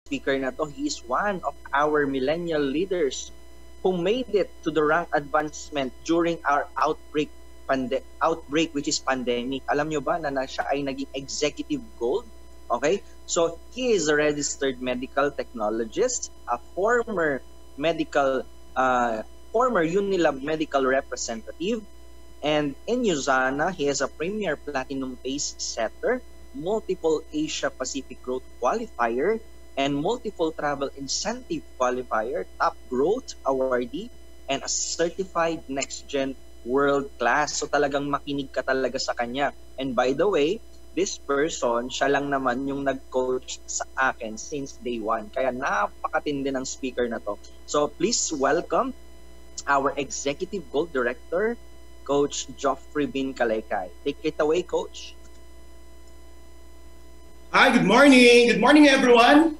speaker na to, he is one of our millennial leaders who made it to the rank advancement during our outbreak which is pandemic. Alam nyo ba na siya ay naging executive gold? Okay? So, he is a registered medical technologist, a former Unilab medical representative, and in Usana, he is a premier platinum pace setter, multiple Asia Pacific growth qualifier, and multiple travel incentive qualifier, top growth awardee, and a certified next-gen world class. So talagang makinig ka talaga sa kanya. And by the way, this person, siya lang naman yung nag-coach sa akin since day one. Kaya napakatindi ng speaker na to. So please welcome our Executive Gold Director, Coach Geoffe bin Calaycay. Take it away, Coach. Hi, good morning. Good morning, everyone.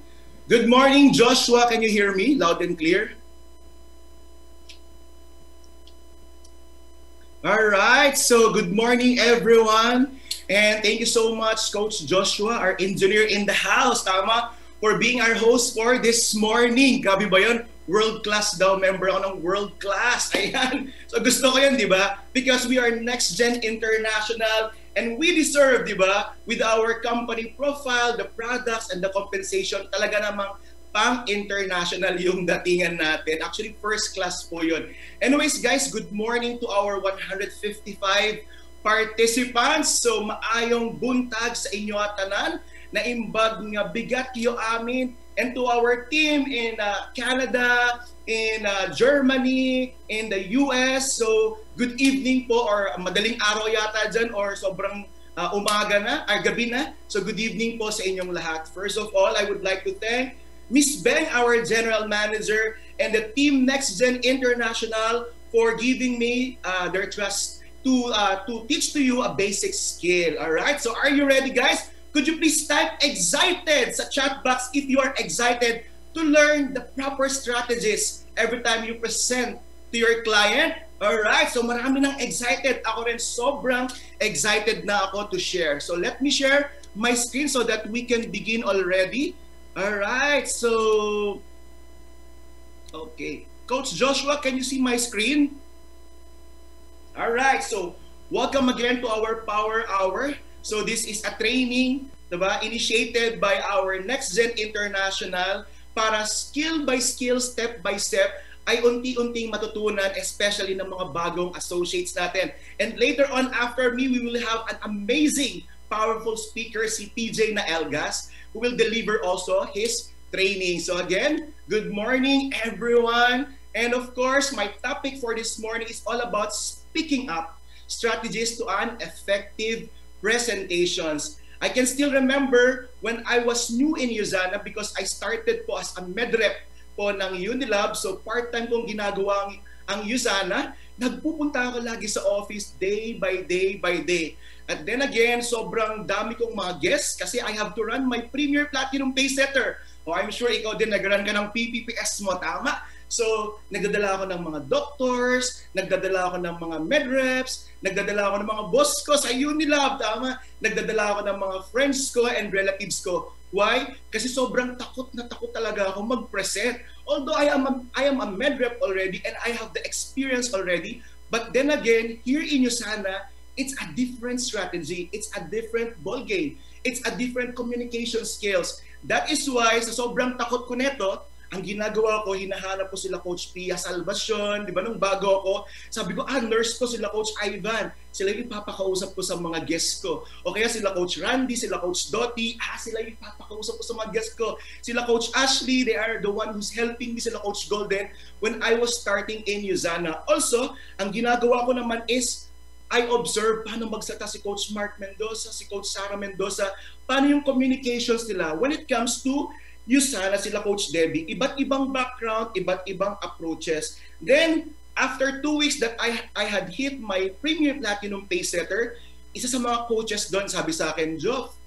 Good morning, Joshua. Can you hear me loud and clear? All right. So good morning, everyone. And thank you so much, Coach Joshua, our engineer in the house, tama, for being our host for this morning. Grabe ba yun? World-class daw, member ako ng world-class. Ayan. So gusto ko yan, di ba? Because we are next-gen international and we deserve, di ba, with our company profile, the products, and the compensation, talaga namang pang-international yung datingan natin. Actually, first class po yun. Anyways, guys, good morning to our 155 participants. So, maayong buntag sa inyo at tanan na imbag nga bigat yo amin, and to our team in Canada, in Germany, in the US. So, good evening po, or madaling araw yata dyan, or sobrang umaga na, or gabi na. So, good evening po sa inyong lahat. First of all, I would like to thank Miss Beng, our General Manager, and the Team Next Gen International for giving me their trust to teach to you a basic skill. All right, so are you ready, guys? Could you please type excited sa chat box if you are excited to learn the proper strategies every time you present to your client? Alright, so marami nang excited. Ako rin sobrang excited na ako to share. So let me share my screen so that we can begin already. Alright, so okay. Coach Joshua, can you see my screen? Alright, so welcome again to our Power Hour. So this is a training, diba, initiated by our Next Gen International para skill by skill, step by step, ay unti-unting matutunan, especially ng mga bagong associates natin. And later on, after me, we will have an amazing, powerful speaker, si PJ Naelgas, who will deliver also his training. So again, good morning, everyone. And of course, my topic for this morning is all about speaking up, strategies to an effective presentations. I can still remember when I was new in Usana because I started po as a medrep po ng Unilab. So part-time kong ginagawa ang Usana. Nagpupunta ako lagi sa office day by day by day. And then again, sobrang dami kong mga guests kasi I have to run my Premier Platinum Pay Setter. Oh, I'm sure ikaw din nag-run ka ng PPPS mo, tama? So, nagdadala ako ng mga doctors, nagdadala ako ng mga medreps, nagdadala ako ng mga boss ko sa Unilab, tama? Nagdadala ako ng mga friends ko and relatives ko. Why? Kasi sobrang takot na takot talaga ako mag-present. Although I am a medrep already and I have the experience already, but then again, here in Usana, it's a different strategy. It's a different ball game. It's a different communication skills. That is why, sa sobrang takot ko neto, ang ginagawa ko, hinahanap ko sila Coach Pia Salvacion, di ba, nung bago ako, sabi ko, nurse ko sila Coach Ivan, sila yung ipapakausap ko sa mga guests ko. O kaya sila Coach Randy, sila Coach Dottie, sila yung ipapakausap ko sa mga guests ko. Sila Coach Ashley, they are the one who's helping me, sila Coach Golden, when I was starting in Usana. Also, ang ginagawa ko naman is, I observe paano magsalita si Coach Mark Mendoza, si Coach Sarah Mendoza, paano yung communications nila when it comes to Usana, sila Coach Debbie, iba't ibang background, iba't ibang approaches. Then, after 2 weeks that I had hit my Premier Platinum Pay Setter, isa sa mga coaches doon sabi sa akin, Geoffe,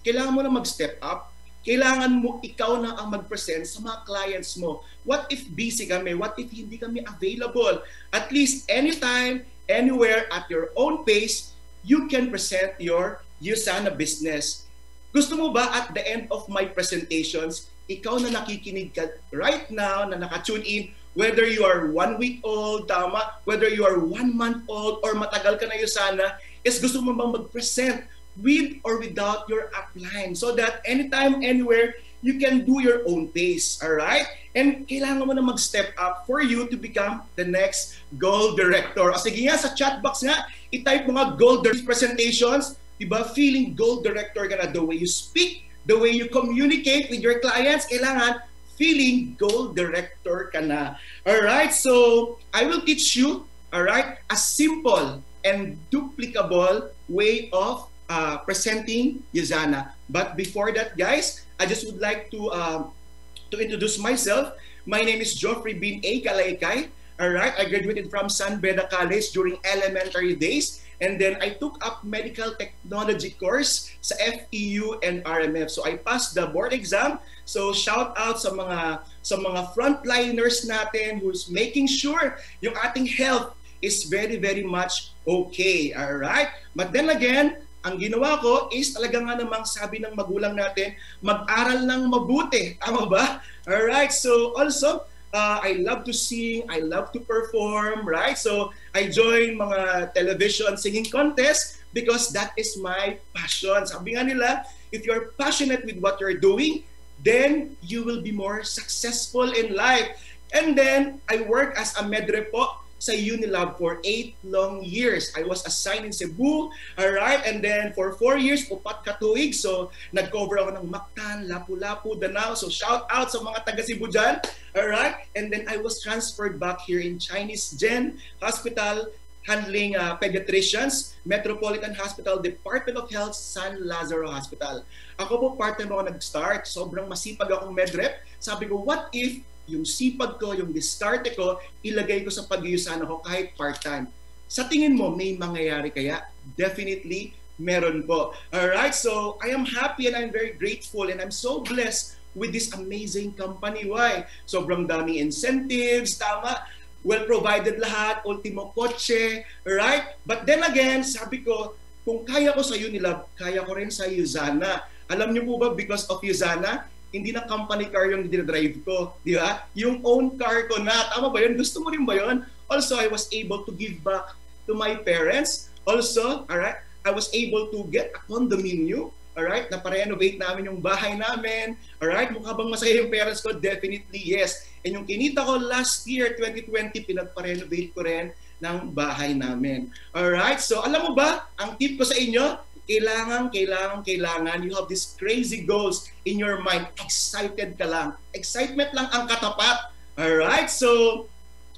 kailangan mo na mag-step up. Kailangan mo ikaw na ang mag-present sa mga clients mo. What if busy kami? What if hindi kami available? At least anytime, anywhere, at your own pace, you can present your Usana business. Gusto mo ba at the end of my presentations, ikaw na nakikinig ka right now, na naka-tune in, whether you are 1 week old, tama, whether you are 1 month old, or matagal ka na Usana, is gusto mo bang mag-present with or without your upline so that anytime, anywhere, you can do your own pace, all right? And kailangan mo na mag-step up for you to become the next goal director. O sige nga, sa chat box nga, i-type mo nga goal presentations, diba? Feeling goal director ka na, the way you speak, the way you communicate with your clients, kailangan feeling goal director ka na. Alright, so I will teach you, alright, a simple and duplicable way of presenting Usana. But before that, guys, I just would like to introduce myself. My name is Geoffe bin A. Calaycay. Alright, I graduated from San Beda College during elementary days. And then I took up medical technology course sa FEU and RMF. So I passed the board exam. So shout out sa mga frontliners natin who's making sure yung ating health is very, very much okay. All right? But then again, ang ginawa ko is talaga nga namang sabi ng magulang natin, mag-aral ng mabuti. Tama ba? All right? So also, I love to sing, I love to perform, right? So I join mga television singing contest because that is my passion. Sabi nga nila, if you're passionate with what you're doing, then you will be more successful in life. And then I work as a medrep po sa Unilab for 8 long years. I was assigned in Cebu, alright? And then for 4 years, upat katuig. So, nag-cover ako ng Mactan, Lapu-Lapu, Danao. So, shout out sa mga taga Cebu dyan, alright? And then I was transferred back here in Chinese Gen Hospital, handling pediatricians, Metropolitan Hospital, Department of Health, San Lazaro Hospital. Ako po, part-time ako nag-start. Sobrang masipag akong medrep. Sabi ko, what if yung sipag ko, yung diskarte ko, ilagay ko sa pag-Usana ko kahit part-time. Sa tingin mo, may mangyayari kaya? Definitely, meron po. Alright, so I am happy and I'm very grateful and I'm so blessed with this amazing company. Why? Sobrang daming incentives, tama? Well-provided lahat, ultimo kotse, right? But then again, sabi ko, kung kaya ko sa Unilab, kaya ko rin sa Usana. Alam niyo po ba, because of Usana, hindi na company car yung dinadrive ko, di ba? Yung own car ko na. Tama ba yun? Gusto mo rin ba yun? Also, I was able to give back to my parents. Also, alright, I was able to get a condominium. Alright, naparenovate namin yung bahay namin. Alright, mukha bang masaya yung parents ko? Definitely yes. And yung kinita ko last year, 2020, pinagparenovate ko rin ng bahay namin. Alright, so alam mo ba, ang tip ko sa inyo, kailangan, you have these crazy goals in your mind. Excited ka lang. Excitement lang ang katapat. Alright, so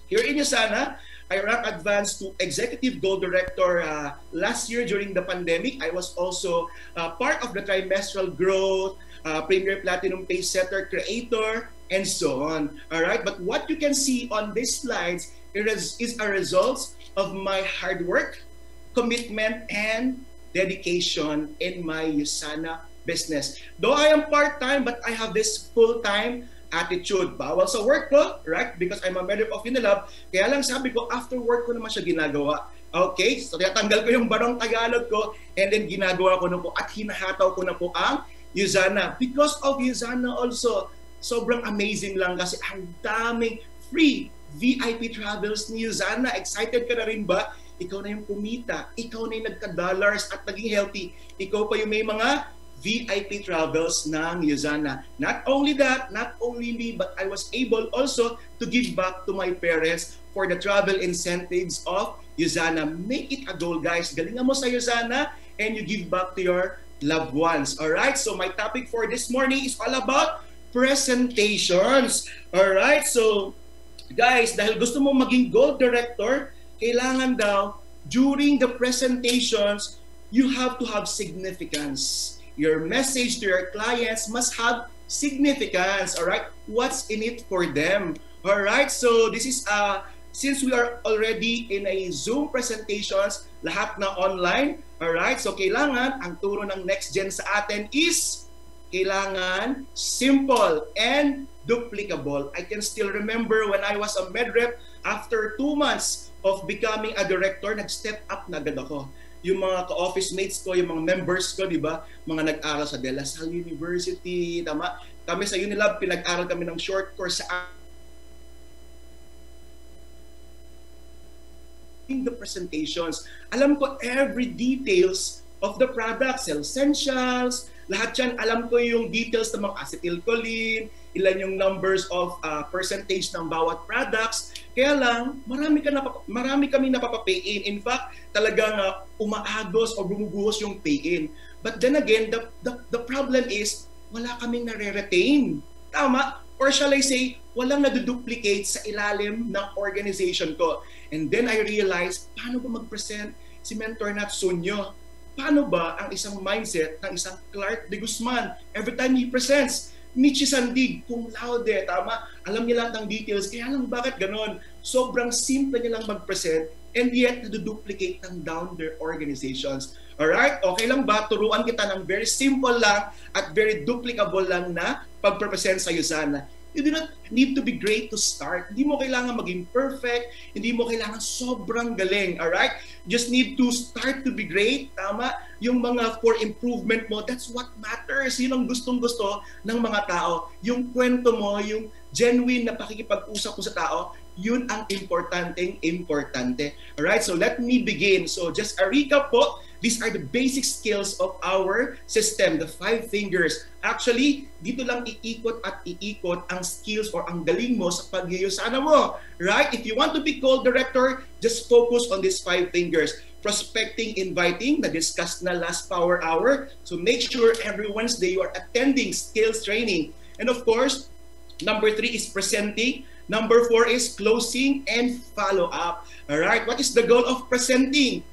here in Usana, I rank advanced to Executive Goal Director last year during the pandemic. I was also part of the trimestral growth, Premier Platinum Pace Setter Creator, and so on. Alright, but what you can see on these slides is a result of my hard work, commitment, and dedication in my Usana business. Though I am part-time, but I have this full-time attitude. Bawal sa work ko, right? Because I'm a member of Unilab. Kaya lang sabi ko, after work ko naman siya ginagawa. Okay? So, tinatanggal ko yung barong Tagalog ko and then ginagawa ko na po at hinahataw ko na po ang Usana. Because of Usana also, sobrang amazing lang kasi ang daming free VIP travels ni Usana. Excited ka na rin ba? Ikaw na yung kumita, ikaw na yung nagka-dollars at naging healthy, ikaw pa yung may mga VIP travels ng Usana. Not only that, not only me, but I was able also to give back to my parents for the travel incentives of Usana. Make it a goal, guys. Galingan mo sa Usana and you give back to your loved ones. Alright, so my topic for this morning is all about presentations. Alright, so guys, dahil gusto mo maging goal director, kailangan daw, during the presentations, you have to have significance. Your message to your clients must have significance, all right? What's in it for them? All right, so this is, since we are already in a Zoom presentations, lahat na online, all right? So kailangan, ang turo ng next gen sa atin is, kailangan simple and duplicable. I can still remember when I was a medrep, after 2 months of becoming a director, nag-step up na agad ako. Yung mga ka-office mates ko, yung mga members ko, di ba? Mga nag-aral sa De La Salle University, tama? Kami sa Unilab, pinag-aral kami ng short course sa the presentations. Alam ko every details of the products, essentials, lahat yan. Alam ko yung details ng mga acetylcholine, ilan yung numbers of percentage ng bawat products. Kaya lang, marami kami napapa-pay-in. In fact, talagang umaagos o bumubuhos yung pay-in. But then again, the problem is, wala kaming nare-retain. Tama? Or shall I say, walang naduduplicate sa ilalim ng organization ko. And then I realized, paano ba mag-present si Mentor Natsunyo? Paano ba ang isang mindset ng isang Clark de Guzman? Every time he presents, Michi Sandig, cum laude, tama? Alam niya lahat ng details. Kaya lang bakit ganon? Sobrang simple niya lang mag-present and yet naduduplicate ng down their organizations. Alright? Okay lang ba? Turuan kita ng very simple lang at very duplicable lang na pag-present sa Usana. You do not need to be great to start. Hindi mo kailangan maging perfect. Hindi mo kailangan sobrang galing. Alright? Just need to start to be great. Tama? Yung mga for improvement mo, that's what matters. Yun ang gustong-gusto ng mga tao. Yung kwento mo, yung genuine na pakikipag-usap mo sa tao, yun ang importante. Alright? So let me begin. So just a recap po. These are the basic skills of our system, the 5 fingers. Actually, dito lang iikot at iikot ang skills or ang galing mo sa pag-Usana mo. Right? If you want to be called director, just focus on these 5 fingers. Prospecting, inviting, na-discuss na last power hour. So make sure every Wednesday you are attending skills training. And of course, number 3 is presenting. Number 4 is closing and follow-up. Alright? What is the goal of presenting?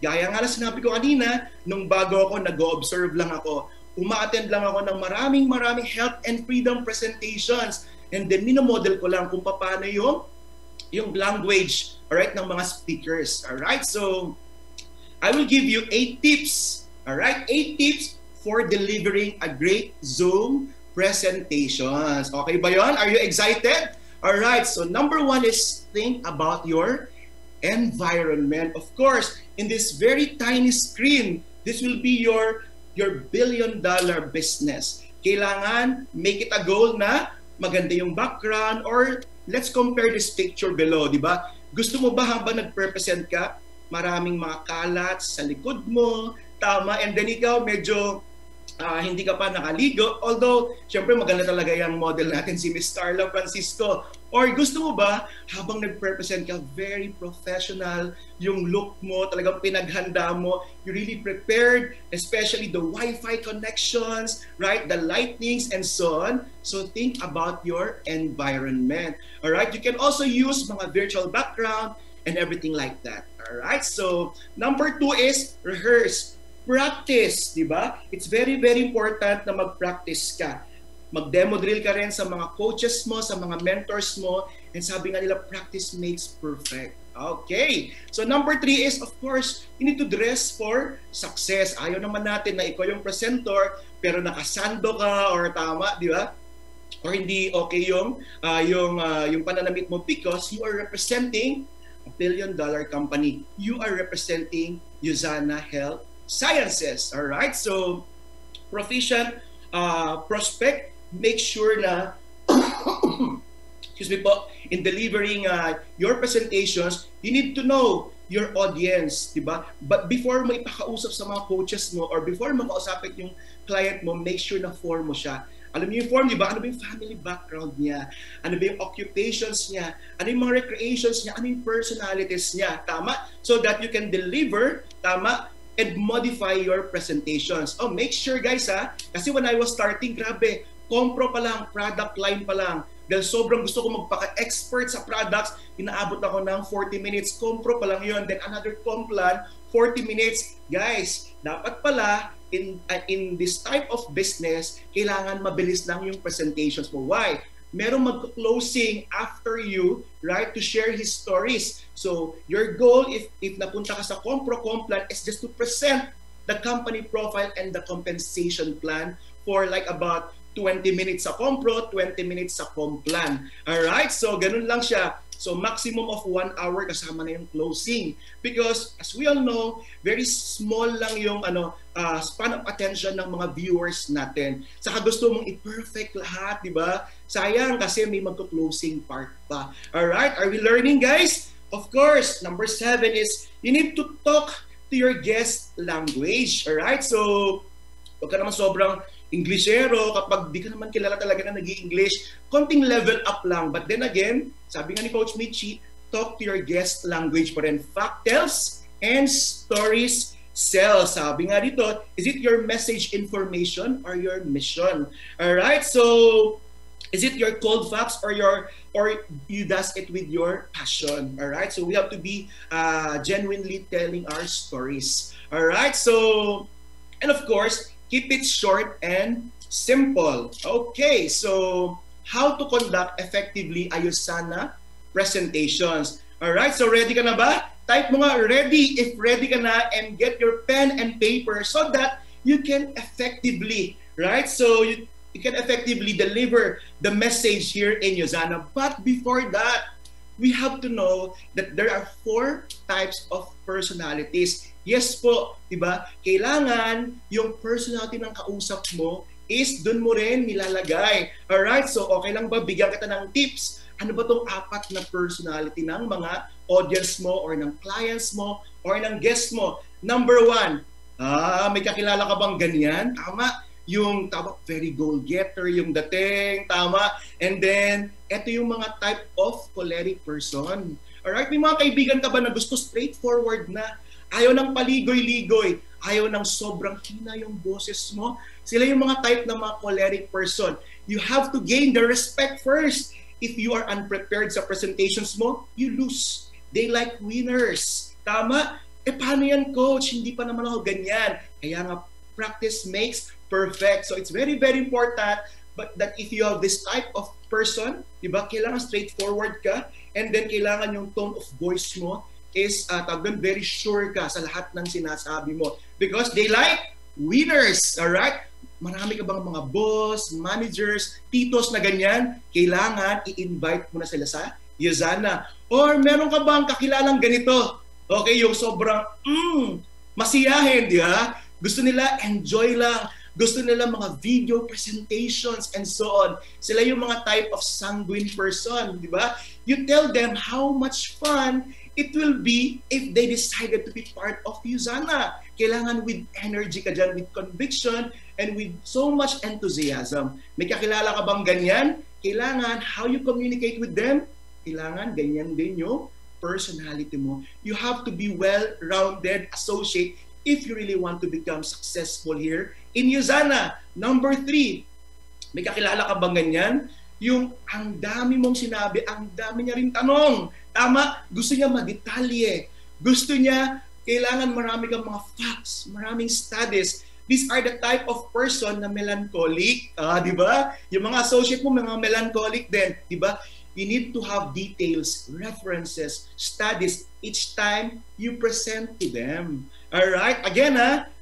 Gaya nga na sinabi ko kanina, nung bago ako, nag-observe lang ako. Uma-attend lang ako ng maraming health and freedom presentations. And then, minomodel ko lang kung paano yung language, alright, ng mga speakers. Alright, so, I will give you 8 tips. Alright, 8 tips for delivering a great Zoom presentations. Okay ba yon? Are you excited? Alright, so number 1 is think about your environment. Of course, in this very tiny screen, this will be your billion-dollar business. Kailangan make it a goal na maganda yung background, or let's compare this picture below, di ba? Gusto mo ba habang nag-represent ka, maraming mga kalat sa likod mo, tama, and then ikaw medyo hindi ka pa nakaligo, although syempre maganda talaga yung model natin si Miss Carla Francisco. Or gusto mo ba habang nag-represent ka, very professional yung look mo, talagang pinaghanda mo, you really prepared, especially the Wi-Fi connections, right, the lightnings and so on. So think about your environment. Alright, you can also use mga virtual background and everything like that. Alright, so number 2 is rehearse. Practice, di ba? It's very important na mag-practice ka. Mag-demo drill ka rin sa mga coaches mo, sa mga mentors mo, and sabi nga nila, practice makes perfect. Okay. So number 3 is, of course, you need to dress for success. Ayaw naman natin na ikaw yung presenter, pero nakasando ka, or tama, di ba? Or hindi okay yung pananamit mo because you are representing a billion-dollar company. You are representing Usana Health Sciences. All right, so proficient prospect, make sure na excuse me po, in delivering your presentations, you need to know your audience, di ba? But before mo ipakausap sa mga coaches mo or before mo makausapin yung client mo, make sure na form mo siya. Alam niyo yung form, di ba? Ano ba yung family background niya? Ano ba yung occupations niya? Ano yung mga recreations niya? Ano yung personalities niya? Tama? So that you can deliver, tama, and modify your presentations. Oh, make sure guys kasi when I was starting, grabe, compro pa lang, product line pa lang. Dahil sobrang gusto ko magpaka-expert sa products, inaabot ako ng 40 minutes, compro pa lang yun. Then another comp plan, 40 minutes. Guys, dapat pala, in this type of business, kailangan mabilis lang yung presentations mo. Why? Merong mag-closing after you, right, to share his stories. So, your goal, if napunta ka sa compro plan, is just to present the company profile and the compensation plan for like about 20 minutes sa compro, 20 minutes sa complan. Alright? So, ganun lang siya. So maximum of 1 hour kasama na yung closing. Because as we all know, very small lang yung span of attention ng mga viewers natin. Saka gusto mong i-perfect lahat, di ba? Sayang kasi may magko-closing part pa. Alright, are we learning, guys? Of course, number 7 is you need to talk to your guest language. Alright, so huwag ka naman sobrang Englishero kapag di ka naman kilala talaga na nag-i-English, konting level up lang. But then again, sabi nga ni Coach Michi, talk to your guest language pa rin. Fact tells and stories sell. Sabi nga dito, is it your message information or your mission? Alright, so is it your cold facts or you does it with your passion? Alright, so we have to be genuinely telling our stories. Alright, so, and of course, keep it short and simple. Okay, so how to conduct effectively Ayusana presentations. Alright, so ready ka na ba? Type mo nga ready if ready ka na and get your pen and paper so that you can effectively, right? So you can effectively deliver the message here in Usana. But before that, we have to know that there are 4 types of personalities. Yes po, diba? Kailangan yung personality ng kausap mo is dun mo rin nilalagay. Alright, so okay lang ba bigyan kita ng tips? Ano ba tong 4 na personality ng mga audience mo or ng clients mo or ng guests mo? Number 1, may kakilala ka bang ganyan? Tama. Yung very goal-getter, yung dating, tama. And then, eto yung mga type of choleric person. Alright, may mga kaibigan ka ba na gusto straightforward na? Ayaw ng paligoy-ligoy, ayaw ng sobrang hina yung boses mo. Sila yung mga type ng mga choleric person. You have to gain the respect first. If you are unprepared sa presentations mo, you lose. They like winners. Tama? Paano yan, coach? Hindi pa naman ako ganyan. Kaya nga, practice makes perfect. So it's very, very important but that if you have this type of person, diba, kailangan straightforward ka and then kailangan yung tone of voice mo is very sure ka sa lahat ng sinasabi mo because they like winners. Alright? Marami ka bang mga boss, managers, titos na ganyan? Kailangan i-invite mo na sila sa Usana. Or meron ka bang kakilalang ganito? Okay, yung sobrang masiyahin, di ba? Gusto nila enjoy lang. Gusto nila mga video presentations and so on. Sila yung mga type of sanguine person, di ba? You tell them how much fun it will be if they decided to be part of Usana. Kailangan with energy ka dyan, with conviction, and with so much enthusiasm. May kakilala ka bang ganyan? Kailangan how you communicate with them, kailangan ganyan din yung personality mo. You have to be well-rounded associate if you really want to become successful here in Usana. Number 3, may kakilala ka bang ganyan? Yung ang dami mong sinabi, ang dami niya rin tanong. Tama, gusto niya madetalye. Gusto niya, kailangan marami kang mga facts, maraming studies. These are the type of person na melancholic. Di ba? Yung mga associate mo, mga melancholic din. Di ba? You need to have details, references, studies each time you present to them. Alright? Again,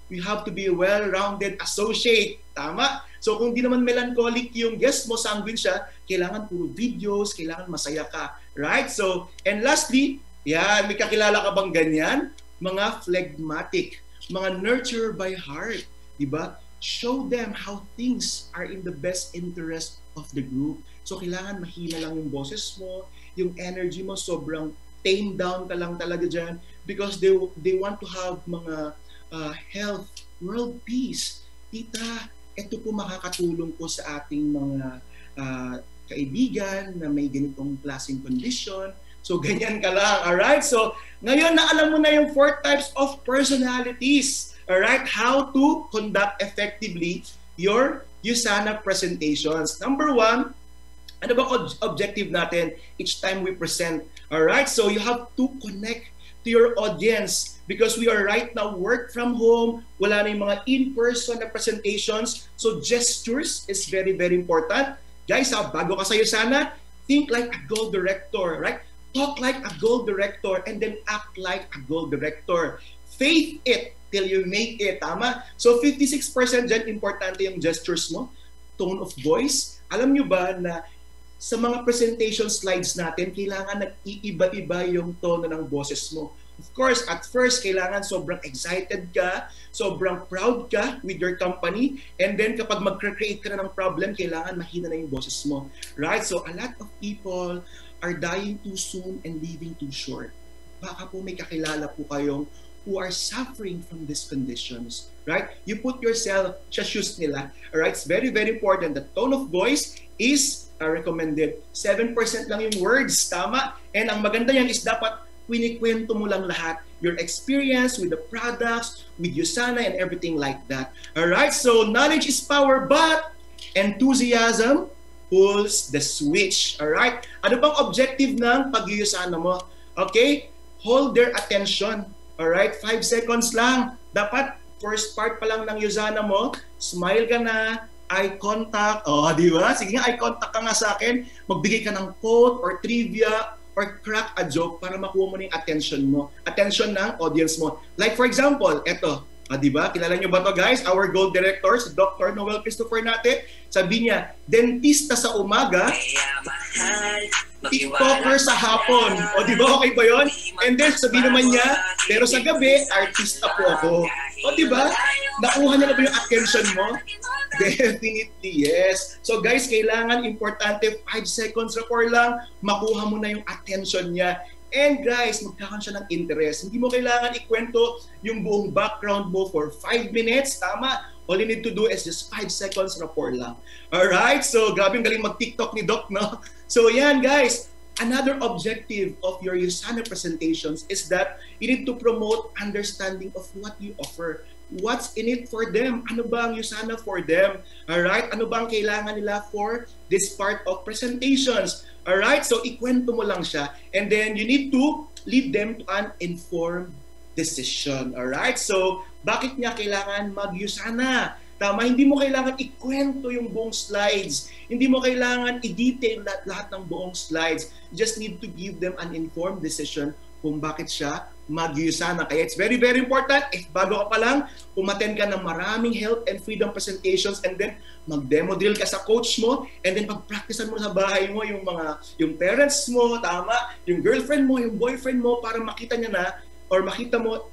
you have to be a well-rounded associate. Tama? So kung di naman melancholic yung guest mo, sanguine siya, kailangan puro videos, kailangan masaya ka. Right? So, and lastly, yan, may kakilala ka bang ganyan? Mga phlegmatic, mga nurture by heart. Diba? Show them how things are in the best interest of the group. So kailangan mahina lang yung boses mo, yung energy mo, sobrang tame down ka lang talaga dyan because they want to have mga health, world peace. Tita, ito po makakatulong po sa ating mga kaibigan na may ganitong klaseng condition. So, ganyan ka lang. Alright? So, ngayon na alam mo na yung 4 types of personalities. Alright? How to conduct effectively your Usana presentations. Number 1, ano ba objective natin each time we present? Alright? So, you have to connect to your audience because we are right now work from home, wala na yung mga in-person na presentations, so gestures is very, very important. Guys, bago ka sa Usana, think like a goal director, right? Talk like a goal director and then act like a goal director. Faith it till you make it, tama? So 56% dyan, importante yung gestures mo, tone of voice. Alam nyo ba na sa mga presentation slides natin, kailangan nag-iiba-iba yung tono ng boses mo. Of course, at first, kailangan sobrang excited ka, sobrang proud ka with your company, and then kapag mag-create ka na ng problem, kailangan mahina na yung boses mo. Right? So, a lot of people are dying too soon and living too short. Baka po may kakilala po kayong who are suffering from these conditions. Right? You put yourself sa shoes nila. Alright? It's very, very important. The tone of voice is recommended. 7% lang yung words. Tama? And ang maganda yan is dapat kwento mo lang lahat, your experience with the products, with Usana and everything like that. Alright, so knowledge is power, but enthusiasm pulls the switch. Alright, ano bang objective ng pag-Usana mo? Okay, hold their attention. Alright, 5 seconds lang. Dapat first part pa lang ng Usana mo, smile ka na, eye contact. Oh, di ba? Sige nga, eye contact ka nga sa akin. Magbigay ka ng quote or trivia or crack a joke para makuha mo na yung attention mo. Attention ng audience mo. Like for example, eto. Di ba? Kilala nyo ba to guys? Our gold director, si Dr. Noel Christopher natin, sabi niya, dentista sa umaga, TikToker sa hapon. O di ba? Okay ba yun? And then sabi naman niya, pero sa gabi, artista po ako. O di ba? Nakuha niya na ba yung attention mo? Definitely, yes. So guys, kailangan importante 5 seconds rapport lang, makuha mo na yung attention niya. And guys, magkakaroon siya ng interest. Hindi mo kailangan ikwento yung buong background mo for 5 minutes. Tama? All you need to do is just 5 seconds rapport lang. Alright? So, grabe yung galing mag-TikTok ni Doc, no? So, yan guys. Another objective of your Usana presentations is that you need to promote understanding of what you offer. What's in it for them? Ano ba ang Usana for them? Alright? Ano ba ang kailangan nila for this part of presentations? Alright? So, ikwento mo lang siya. And then, you need to lead them to an informed decision. Alright? So, bakit niya kailangan mag-Usana? Tama, hindi mo kailangan ikwento yung buong slides. Hindi mo kailangan i-detail lahat ng buong slides. You just need to give them an informed decision kung bakit siya mag-Usana. Kaya it's very, very important. If bago ka pa lang, umattend ka ng maraming health and freedom presentations and then mag-demo drill ka sa coach mo and then pag-practicean mo sa bahay mo yung parents mo, tama, yung girlfriend mo, yung boyfriend mo para makita niya na or makita mo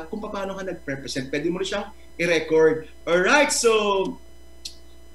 kung paano ka nag-represent. Pwede mo rin siyang i-record. Alright, so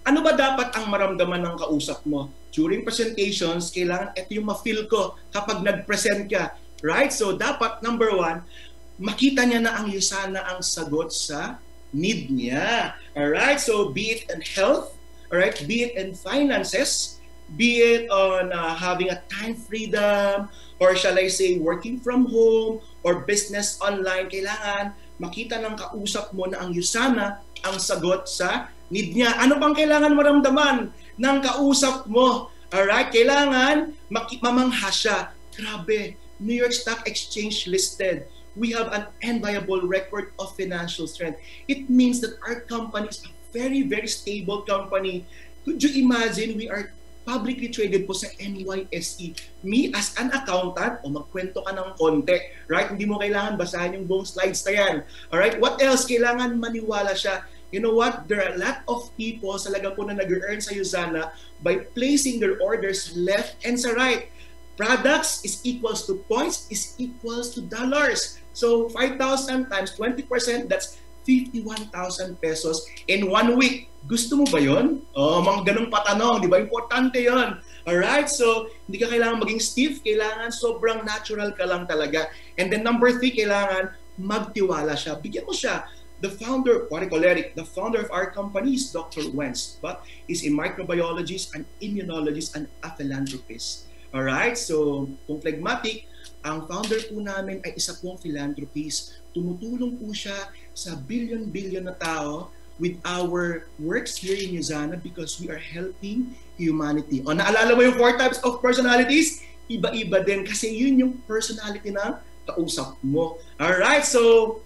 ano ba dapat ang maramdaman ng kausap mo? During presentations, kailangan ito yung ma-feel ko kapag nag-present ka. Right? So, dapat, number 1, makita niya na ang Usana ang sagot sa need niya. Alright? So, be it in health, alright? Be it in finances, be it on having a time freedom, or shall I say, working from home, or business online, kailangan makita ng kausap mo na ang Usana ang sagot sa need niya. Ano pang kailangan maramdaman ng kausap mo? Alright? Kailangan mamangha siya. Grabe, New York Stock Exchange listed. We have an enviable record of financial strength. It means that our company is a very, very stable company. Could you imagine we are publicly traded po sa NYSE? Me as an accountant, magkwento ka ng konti, right? Hindi mo kailangan basahin yung buong slides na yan. Alright? What else? Kailangan maniwala siya. You know what? There are a lot of people talaga po na nag-earn sa Usana by placing their orders left and sa right. Products is equals to points is equals to dollars. So 5,000 times 20%, that's 51,000 pesos in 1 week. Gusto mo ba yun? Mga ganong patanong, di ba? Importante yon. Alright? So, hindi ka kailangan maging stiff. Kailangan sobrang natural ka lang talaga. And then number 3, kailangan magtiwala siya. Bigyan mo siya. The founder, the founder of our company is Dr. Wentz, but he's a microbiologist, an immunologist, and a philanthropist. Alright, so kung phlegmatic, ang founder po namin ay isa pong philanthropist. Tumutulong po siya sa billion-billion na tao with our works here in Usana because we are helping humanity. O, naalala mo yung 4 types of personalities? Iba-iba din kasi yun yung personality ng kausap mo. Alright, so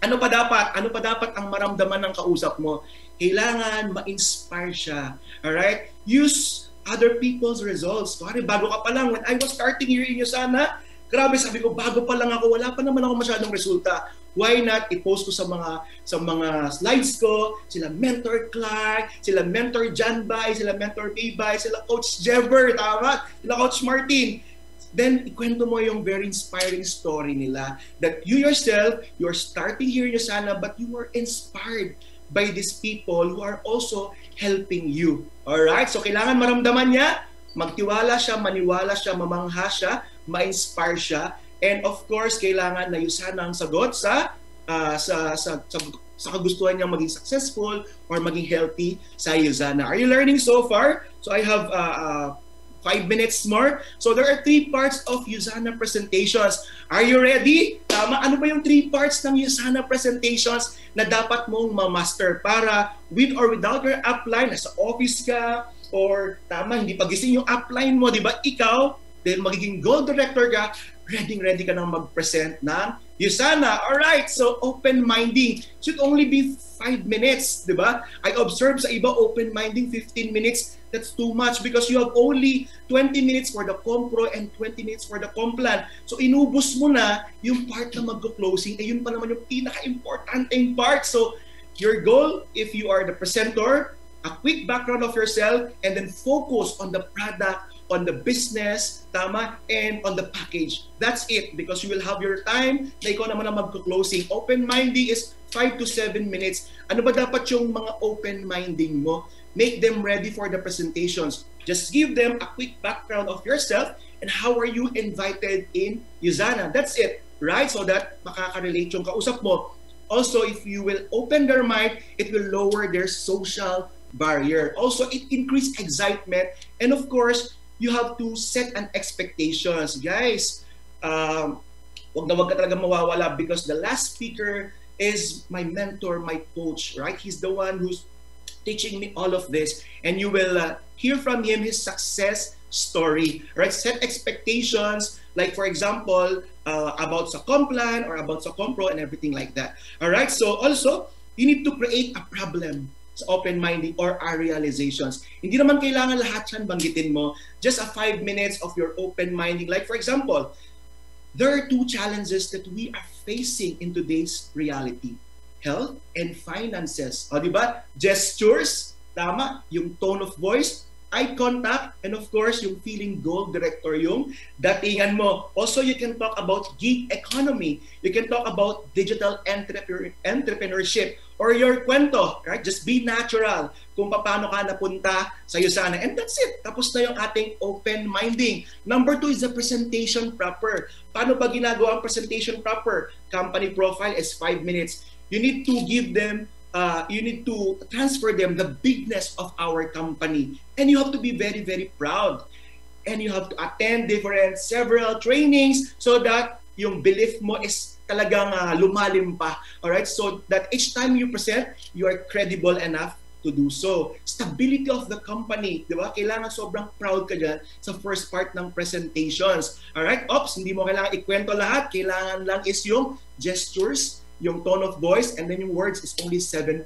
ano pa dapat? Ano pa dapat ang maramdaman ng kausap mo? Kailangan ma-inspire siya. Alright? Use other people's results. Pare, bago ka pa lang, when I was starting here in Usana, Grabe, sabi ko, bago pa lang ako, wala pa naman ako masyadong resulta. Why not i-post ko sa mga slides ko, sila Mentor Clark, sila Mentor John Bay, sila Mentor Bay, sila Coach Jeffer, tama? Sila Coach Martin. Then, ikwento mo yung very inspiring story nila that you yourself, you're starting here in Usana, but you were inspired by these people who are also helping you. Alright? So, kailangan maramdaman niya, magtiwala siya, maniwala siya, mamangha siya, ma-inspire siya, and of course, kailangan na Usana ang sagot sa kagustuhan niyang maging successful or maging healthy sa Usana. Are you learning so far? So, I have 5 minutes more. So there are 3 parts of Usana presentations. Are you ready? Tama, ano ba yung 3 parts ng Usana presentations na dapat mong ma-master para with or without your upline, nasa office ka, or tama, hindi pagising yung upline mo, di ba? Ikaw, dahil magiging goal director ka, ready ka nang mag-present ng Usana. Alright, so open-minding should only be 5 minutes, di ba? I observe sa iba open-minding 15 minutes. That's too much because you have only 20 minutes for the compro and 20 minutes for the complan. So inubos mo na yung part na magko-closing, eh yun pa naman yung pinaka-importanteng part. So your goal, if you are the presenter, a quick background of yourself, and then focus on the product, on the business, tama, and on the package. That's it, because you will have your time na ikaw naman ang magko-closing. Open-minding is 5 to 7 minutes. Ano ba dapat yung mga open-minding mo? Make them ready for the presentations. Just give them a quick background of yourself and how are you invited in Usana. That's it, right? So that makaka-relate yung kausap mo. Also, if you will open their mind, it will lower their social barrier. Also, it increases excitement. And of course, you have to set an expectations. Guys, wag ka talaga mawawala because the last speaker is my mentor, my coach, right? He's the one who's teaching me all of this, and you will hear from him his success story, right? Set expectations, like for example, about sa complan or about sa compro and everything like that. All right, so also, you need to create a problem sa open-minding or our realizations. Hindi naman kailangan lahat yan banggitin mo. Just a 5 minutes of your open-minding. Like for example, there are 2 challenges that we are facing in today's reality. Health and finances. O, di ba? Gestures, tama, yung tone of voice, eye contact, and of course, yung feeling goal director yung datingan mo. Also, you can talk about gig economy. You can talk about digital entrepreneurship or your kwento, right? Just be natural kung paano ka napunta sa Usana. And that's it. Tapos na yung ating open-minding. Number 2 is the presentation proper. Paano ba ginagawa ang presentation proper? Company profile is 5 minutes. You need to give them, you need to transfer them the bigness of our company. And you have to be very, very proud. And you have to attend several trainings so that yung belief mo is talagang lumalim pa. Alright? So that each time you present, you are credible enough to do so. Stability of the company, di ba? Kailangan sobrang proud ka dyan sa first part ng presentations. Alright? Ops, hindi mo kailangan ikwento lahat. Kailangan lang is yung gestures, yung tone of voice, and then yung words is only 7%.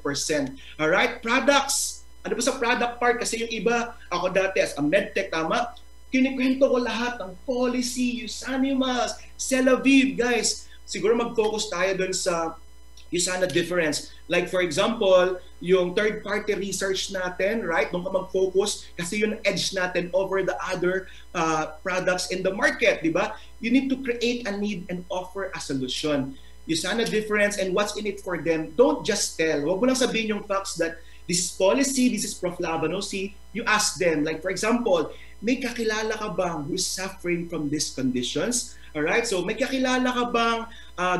Alright? Products. Ano ba sa product part? Kasi yung iba, ako dati as a medtech, tama? Kinikwento ko lahat ng policy, Usanimas, Celavive, guys. Siguro mag-focus tayo dun sa Usana difference. Like for example, yung third-party research natin, right? Doon ka mag-focus kasi yung edge natin over the other products in the market, di ba? You need to create a need and offer a solution. Usana difference and what's in it for them. Don't just tell. Huwag mo lang sabihin yung facts that this is policy, this is Prof. Labano. See, you ask them. Like for example, may kakilala ka bang who is suffering from these conditions? Alright, so may kakilala ka bang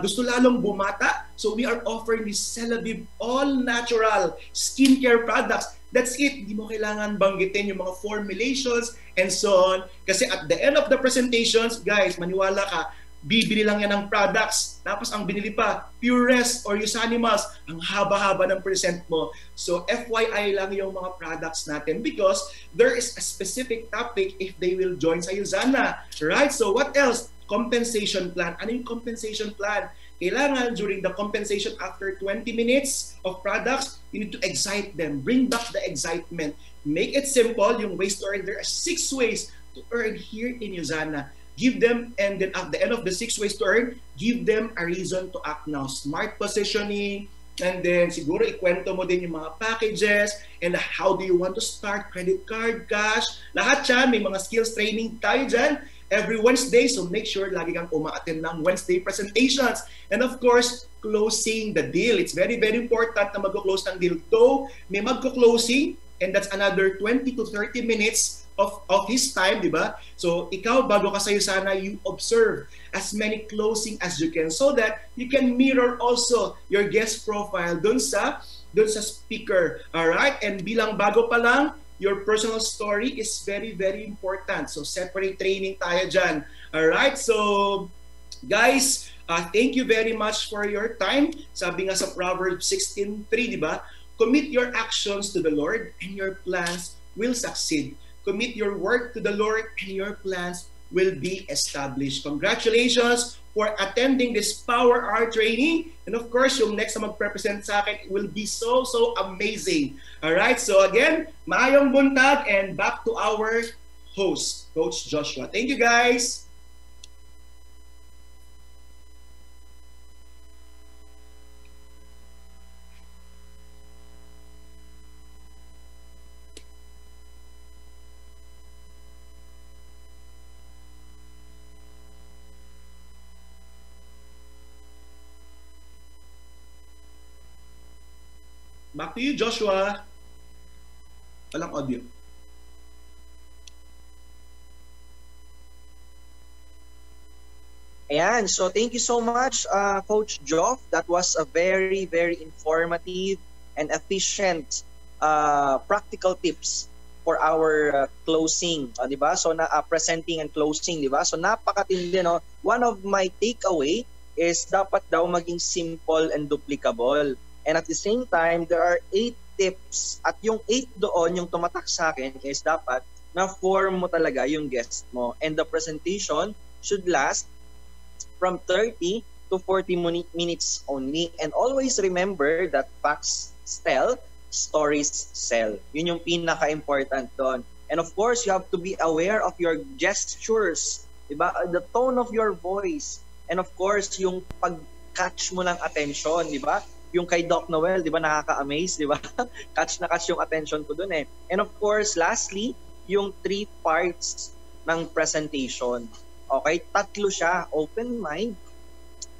gusto lalong bumata? So we are offering this Celavive all-natural skincare products. That's it. Hindi mo kailangan banggitin yung mga formulations and so on. Kasi at the end of the presentations, guys, maniwala ka, bibili lang yan ng products. Tapos ang binili pa, Pure Rest or Usanimals, ang haba-haba ng present mo. So FYI lang yung mga products natin because there is a specific topic if they will join sa Usana. Right? So what else? Compensation plan. Ano yung compensation plan? Kailangan during the compensation after 20 minutes of products, you need to excite them. Bring back the excitement. Make it simple. Yung ways to earn. There are 6 ways to earn here in Usana. give them, and then at the end of the 6 ways to earn, give them a reason to act now. Smart positioning, and then siguro ikwento mo din yung mga packages, and how do you want to start, credit card, cash, lahat yan, may mga skills training tayo dyan every Wednesday, so make sure lagi kang uma-attend ng Wednesday presentations. And of course, closing the deal. It's very, very important na mag-close ng deal. Though, may mag-closing, and that's another 20 to 30 minutes of his time, di ba? So, ikaw, bago ka sa Usana, you observe as many closing as you can so that you can mirror also your guest profile dun sa speaker. Alright? And bilang bago pa lang, your personal story is very, very important. So, separate training tayo dyan. Alright? So, guys, thank you very much for your time. Sabi nga sa Proverbs 16:3, di ba? Commit your actions to the Lord and your plans will succeed. Commit your work to the Lord and your plans will be established. Congratulations for attending this Power Hour training. And of course, yung next na mag-represent sa akin will be so amazing. Alright, so again, maayong buntag, and back to our host, Coach Joshua. Thank you, guys. Back to you, Joshua. Walang audio. Ayan, so thank you so much, Coach Geoffe. That was a very, very informative and efficient practical tips for our closing, di ba? So, presenting and closing, di ba? So, napakatindi, no? One of my takeaway is dapat daw maging simple and duplicable. And at the same time, there are 8 tips. At yung 8 doon, yung tumatak sa akin is dapat na-form mo talaga yung guest mo. And the presentation should last from 30 to 40 minutes only. And always remember that facts tell, stories sell. Yun yung pinaka-important doon. And of course, you have to be aware of your gestures, diba? The tone of your voice. And of course, yung pag-catch mo ng attention, diba? Yung kay Doc Noel, di ba, nakaka-amaze, di ba? Catch na catch yung attention ko dun eh. And of course, lastly, yung 3 parts ng presentation. Okay? 3 siya, open mind,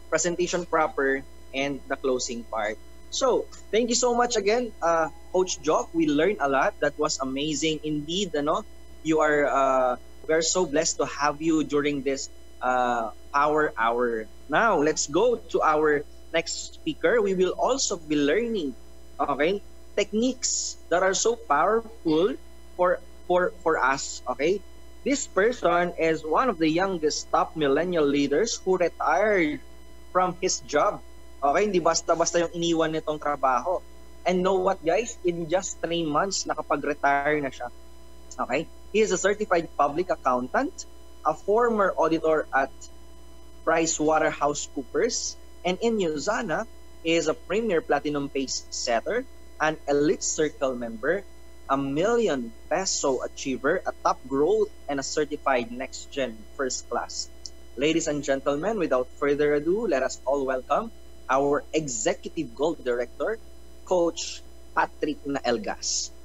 presentation proper, and the closing part. So, thank you so much again, Coach Geoffe. We learned a lot. That was amazing indeed. Ano? We are so blessed to have you during this Power Hour. Now, let's go to our next speaker. We will also be learning, okay, techniques that are so powerful for us. Okay, this person is one of the youngest top millennial leaders who retired from his job. Okay, hindi basta-basta yung iniwan nitong trabaho. And know what, guys? In just 3 months, nakapag-retire na siya. Okay, he is a certified public accountant, a former auditor at PricewaterhouseCoopers, and in Usana, he is a premier platinum pace setter, an elite circle member, a ₱1 million achiever, a top growth, and a certified next-gen first class. Ladies and gentlemen, without further ado, let us all welcome our Executive Gold Director, Coach Patrick Naelgas.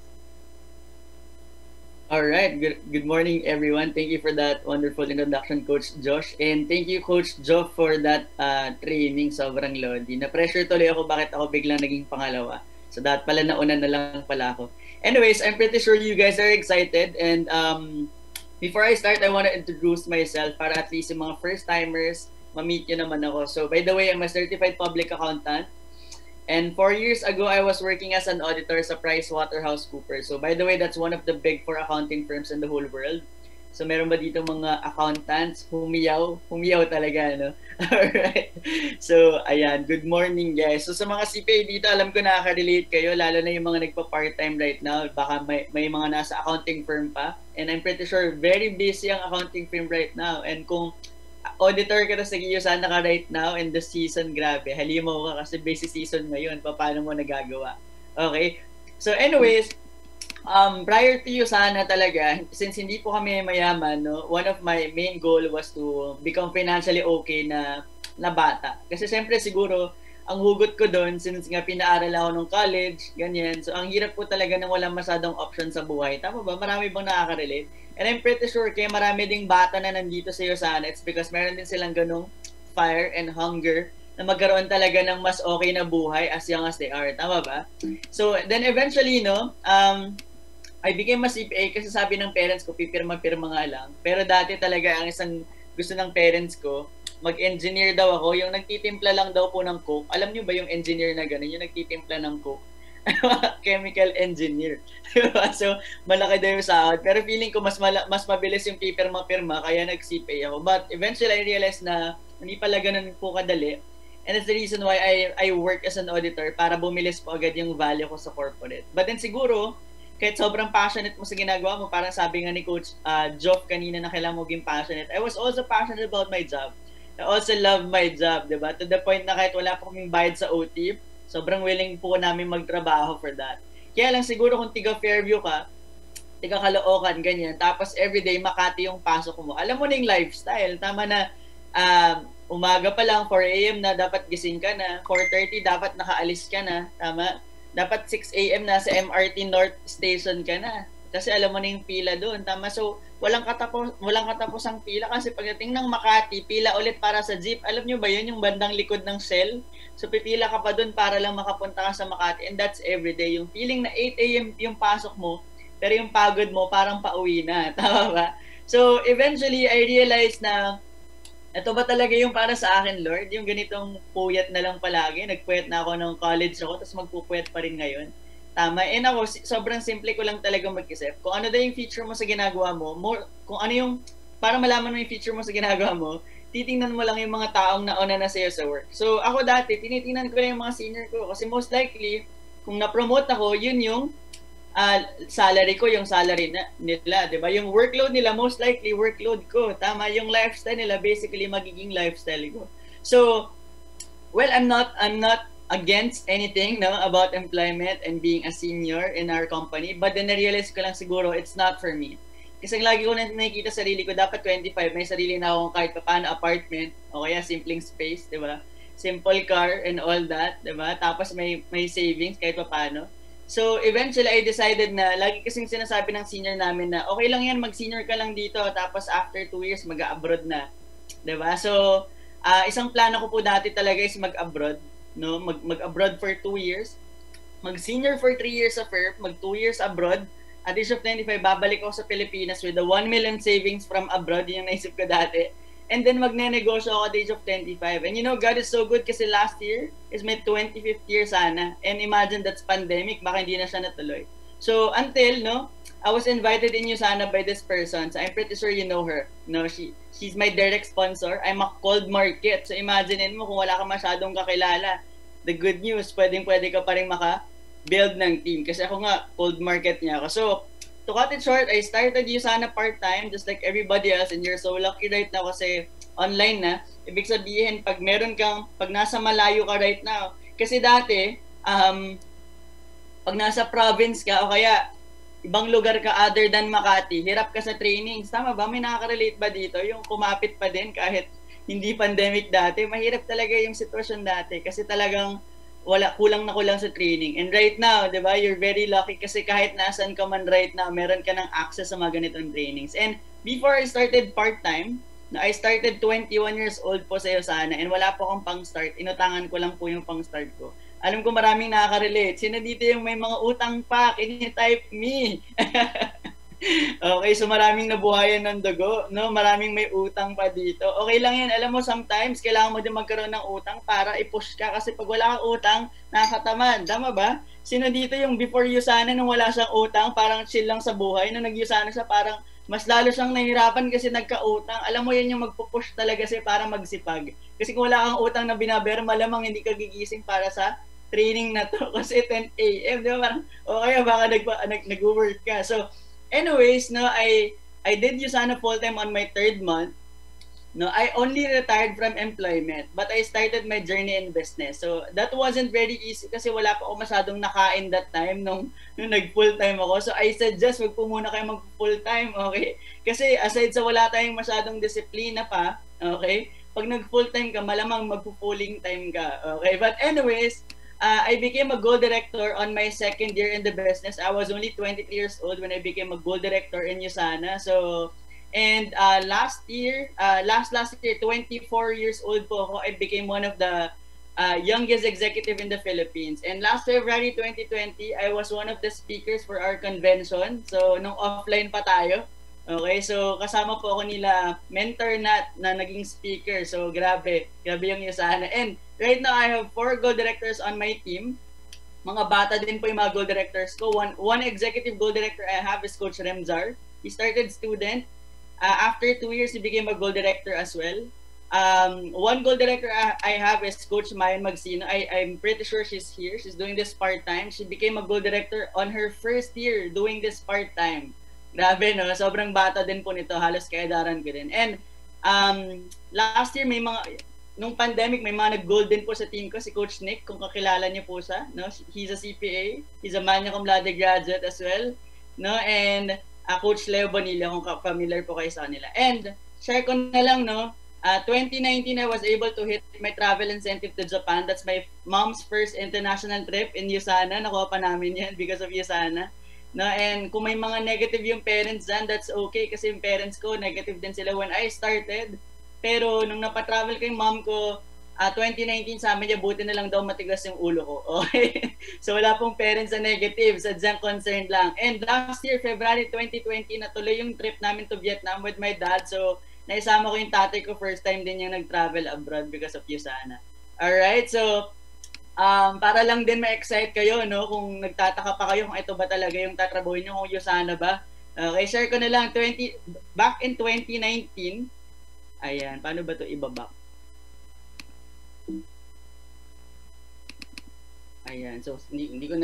All right. Good morning, everyone. Thank you for that wonderful introduction, Coach Josh. And thank you, Coach Geoffe, for that training. Sobrang lodi. Na-pressure tuloy ako bakit ako biglang naging pangalawa. So, dapat pala nauna na lang pala ako. Anyways, I'm pretty sure you guys are excited. And before I start, I want to introduce myself para at least yung mga first-timers, ma-meet nyo naman ako. So, by the way, I'm a certified public accountant. And 4 years ago, I was working as an auditor sa PricewaterhouseCoopers. So, by the way, that's one of the big 4 accounting firms in the whole world. So, meron ba dito mga accountants? Humiyaw talaga, no? Alright. So, ayan. Good morning, guys. So, sa mga CPA dito, alam ko nakaka-relate kayo, lalo na yung mga nagpa-part-time right now. Baka may mga nasa accounting firm pa. And I'm pretty sure very busy ang accounting firm right now. And kung auditor ka na sa Usana ka right now in the season, grabe. Halimaw ka kasi busy season ngayon. Paano mo nagagawa? Okay? So anyways, Prior to Usana talaga, since hindi po kami mayaman, no, one of my main goal was to become financially okay na bata. Kasi siyempre siguro, ang hugot ko doon, since nga pinaaral ako nung college, ganyan. So, ang hirap po talaga nang walang masyadong option sa buhay. Tama ba? Marami bang nakaka-relate? And I'm pretty sure kaya marami ding bata na nandito sa Usana, it's because meron din silang ganung fire and hunger na magkaroon talaga ng mas okay na buhay as young as they are. Tama ba? So, then eventually, no, I became a CPA kasi sabi ng parents ko, pipirma-pirma nga lang. Pero dati talaga, ang isang gusto ng parents ko, mag-engineer daw ako, yung nagtitimpla lang daw po ng coke. Alam niyo ba yung engineer na gano'n, yung nagtitimpla ng coke? Chemical engineer. So, malaki daw yung sahod. Pero feeling ko mas mabilis yung pipirma-pirma, kaya nag-CPA ako. But eventually, I realized na hindi pala ganun po kadali. And that's the reason why I work as an auditor para bumilis po agad yung value ko sa corporate. But then siguro, kahit sobrang passionate mo sa ginagawa mo, parang sabi nga ni Coach Geoffe kanina na kailangan mo maging passionate, I was also passionate about my job. I also love my job, diba? To the point na kahit wala pa kaming bayad sa OT, sobrang willing po namin magtrabaho for that. Kaya lang siguro kung tiga Fairview ka, tiga Caloocan, ganyan, tapos everyday Makati yung pasok mo, alam mo na yung lifestyle. Tama na, umaga pa lang, 4 a.m. na dapat gising ka na, 4:30 dapat nakaalis ka na, tama? Dapat 6 a.m. na sa MRT North Station ka na. Kasi alam mo na yung pila doon. Tama. So, walang katapusang pila kasi pagdating ng Makati, pila ulit para sa jeep. Alam nyo ba yun? Yung bandang likod ng Shell. So, pipila ka pa doon para lang makapunta ka sa Makati. And that's everyday. Yung feeling na 8 a.m. yung pasok mo, pero yung pagod mo parang pauwi na. Tama ba? So, eventually, I realized na ito ba talaga yung para sa akin, Lord? Yung ganitong puyat na lang palagi. Nagpuyat na ako ng college ako, tapos magpupuyat pa rin ngayon. Tama. And ako, sobrang simple ko lang talaga mag-isip. Kung ano daw yung feature mo sa ginagawa mo, kung ano yung, para malaman mo yung feature mo sa ginagawa mo, titingnan mo lang yung mga taong nauna na sa'yo sa work. So, ako dati, tinitingnan ko lang yung mga senior ko. Kasi most likely, kung na-promote ako, yun yung salary ko, yung salary nila, di ba? Yung workload nila, most likely workload ko. Tama, yung lifestyle nila, basically magiging lifestyle ko. So, well, I'm not against anything, no, about employment and being a senior in our company, but then na-realize ko lang siguro, it's not for me. Kasi lagi ko na nakikita sarili ko, dapat 25, may sarili na akong kahit paano apartment, o kaya simpleng space, di ba? Simple car and all that, di ba? Tapos may savings kahit paano. So, eventually, I decided na, lagi kasing sinasabi ng senior namin na, okay lang yan, mag-senior ka lang dito, tapos after 2 years, mag-abroad na. Diba? So, isang plano ko po dati talaga is mag-abroad, no? Mag-abroad for 2 years, mag-senior for 3 years sa FERP, mag-2 years abroad, at age of 25, babalik ako sa Pilipinas with the 1 million savings from abroad, yun yung naisip ko dati. And then magne-negosyo ako at the age of 25. And you know, God is so good kasi last year is my 25th year sana. And imagine that's pandemic, baka hindi na siya natuloy. So until, no, I was invited in Usana by this person. So I'm pretty sure you know her. No, she's my direct sponsor. I'm a cold market. So imaginein mo kung wala ka masyadong kakilala. The good news, pwede ka pa rin maka-build ng team. Kasi ako nga, cold market niya ako. So, to cut it short, I started Usana part-time just like everybody else, and you're so lucky right now kasi online na. Ibig sabihin, pag nasa malayo ka right now, kasi dati, pag nasa province ka o kaya ibang lugar ka other than Makati, hirap ka sa trainings. Tama ba? May nakaka-relate ba dito? Yung kumapit pa din kahit hindi pandemic dati, mahirap talaga yung sitwasyon dati kasi talagang kulang sa training. And right now, di ba, you're very lucky kasi kahit nasan ka man right now, meron ka ng access sa mga ganitong trainings. And before I started part-time, I started 21 years old po sa Usana and wala po akong pang-start. Inutangan ko lang po yung pang-start ko. Alam ko maraming nakaka-relate. Sino dito yung may mga utang pa? Can you type me? Okay, so maraming nabuhayan ng dugo, no? Maraming may utang pa dito. Okay lang yan. Alam mo, sometimes kailangan mo din magkaroon ng utang para i-push ka kasi pag wala kang utang, nakakatamad. Tama ba? Sino dito yung before Usana nung wala siyang utang, parang chill lang sa buhay, nung nag-Usana siya, parang mas lalo siyang nahihirapan kasi nagka-utang. Alam mo yan yung magpupush talaga kasi para magsipag. Kasi kung wala kang utang na binabayaran, malamang hindi ka gigising para sa training na to kasi 10 a.m. Di ba? Parang, o kaya baka nag-work ka. So, anyways, no, I did Usana full-time on my 3rd month. No, I only retired from employment, but I started my journey in business. So that wasn't very easy kasi wala pa ako masyadong nakain that time nung nag-full-time ako. So I suggest wag po muna kayo mag-full-time, okay? Kasi aside sa wala tayong masyadong disiplina pa, okay? Pag nag-full-time ka, malamang mag-fulling time ka, okay? But anyways, I became a goal director on my second year in the business. I was only 23 years old when I became a goal director in Usana. So, and last year, 24 years old po ako, I became one of the youngest executive in the Philippines. And last February 2020, I was one of the speakers for our convention. So, nung offline pa tayo. Okay, so kasama po ako nila mentor na naging speaker. So, grabe yung Usana. And right now, I have 4 goal directors on my team. Mga bata din po yung mga goal directors ko. One executive goal director I have is Coach Remzar. He started student. After 2 years, he became a goal director as well. One goal director I have is Coach Mayan Magsino. I'm pretty sure she's here. She's doing this part-time. She became a goal director on her first year doing this part-time. Grabe, no? Sobrang bata din po nito. Halos kaedaran ko din. And last year, nung pandemic, may mga nag-gold din po sa team ko. Si Coach Nick, kung kakilala niyo po siya. No? He's a CPA. He's a magna cum laude graduate as well. No? And Coach Leo Bonilla, kung familiar po kayo sa kanila. And share ko na lang, no? 2019, I was able to hit my travel incentive to Japan. That's my mom's first international trip in Usana. Nakuha pa namin yan because of Usana. No? And kung may mga negative yung parents dyan, that's okay kasi yung parents ko, negative din sila when I started. Pero nung napatravel ko yung mom ko, 2019 sa amin niya, buti na lang daw matigas yung ulo ko. Okay? So wala pong parents na negative, sadyang concerned lang. And last year, February 2020, natuloy yung trip namin to Vietnam with my dad. So naisama ko yung tatay ko, first time din yung nag-travel abroad because of Usana. Alright, so para lang din ma-excite kayo, no? Kung nagtataka pa kayo kung ito ba talaga yung tatrabuhin nyo, kung Usana ba. Okay, share ko na lang, back in 2019, ayan, paano ba ito ibabak? Ayan, so hindi ko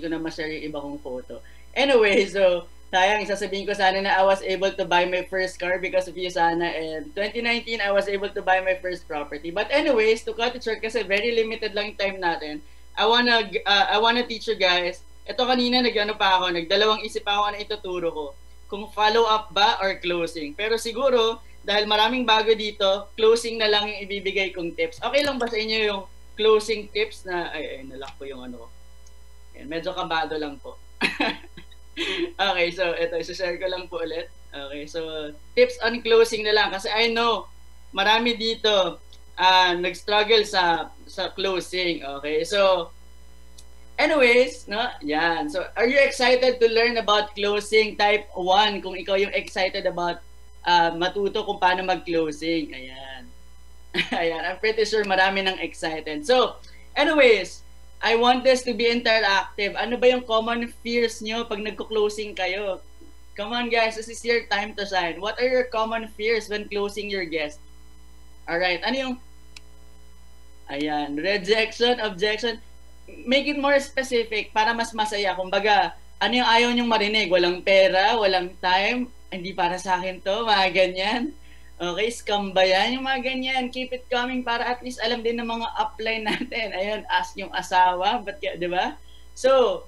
na ma-share yung iba kong photo. Anyway, so sayang, sasabihin ko sana na I was able to buy my first car because of Usana, and 2019 I was able to buy my first property. But anyways, to cut it short kasi very limited lang time natin. I wanna teach you guys. Ito kanina nagdalawang isip ako na ituturo ko. Kung follow up ba or closing. Pero siguro dahil maraming bago dito, closing na lang yung ibibigay kong tips. Okay lang ba sa inyo yung closing tips na, nalock ko yung ano ko. Ayan, medyo kabado lang po. Okay, so ito, isa-share ko lang po ulit. Okay, so tips on closing na lang kasi I know marami dito nag-struggle sa closing. Okay, so anyways, no? Yan. So are you excited to learn about closing type 1 kung ikaw yung excited about matuto kung paano mag-closing? Ayan. Ayan, I'm pretty sure marami nang excited. So, anyways, I want this to be interactive. Ano ba yung common fears nyo pag nagko-closing kayo? Come on guys, this is your time to shine. What are your common fears when closing your guest? Alright, ano yung... Ayan, rejection, objection. Make it more specific para mas masaya. Kumbaga, ano yung ayaw nyong marinig? Walang pera, walang time, hindi para sa akin to, mga ganyan. Okay, scam ba yan? Yung mga ganyan, keep it coming para at least alam din ng mga upline natin. Ayun, ask yung asawa, di ba? So,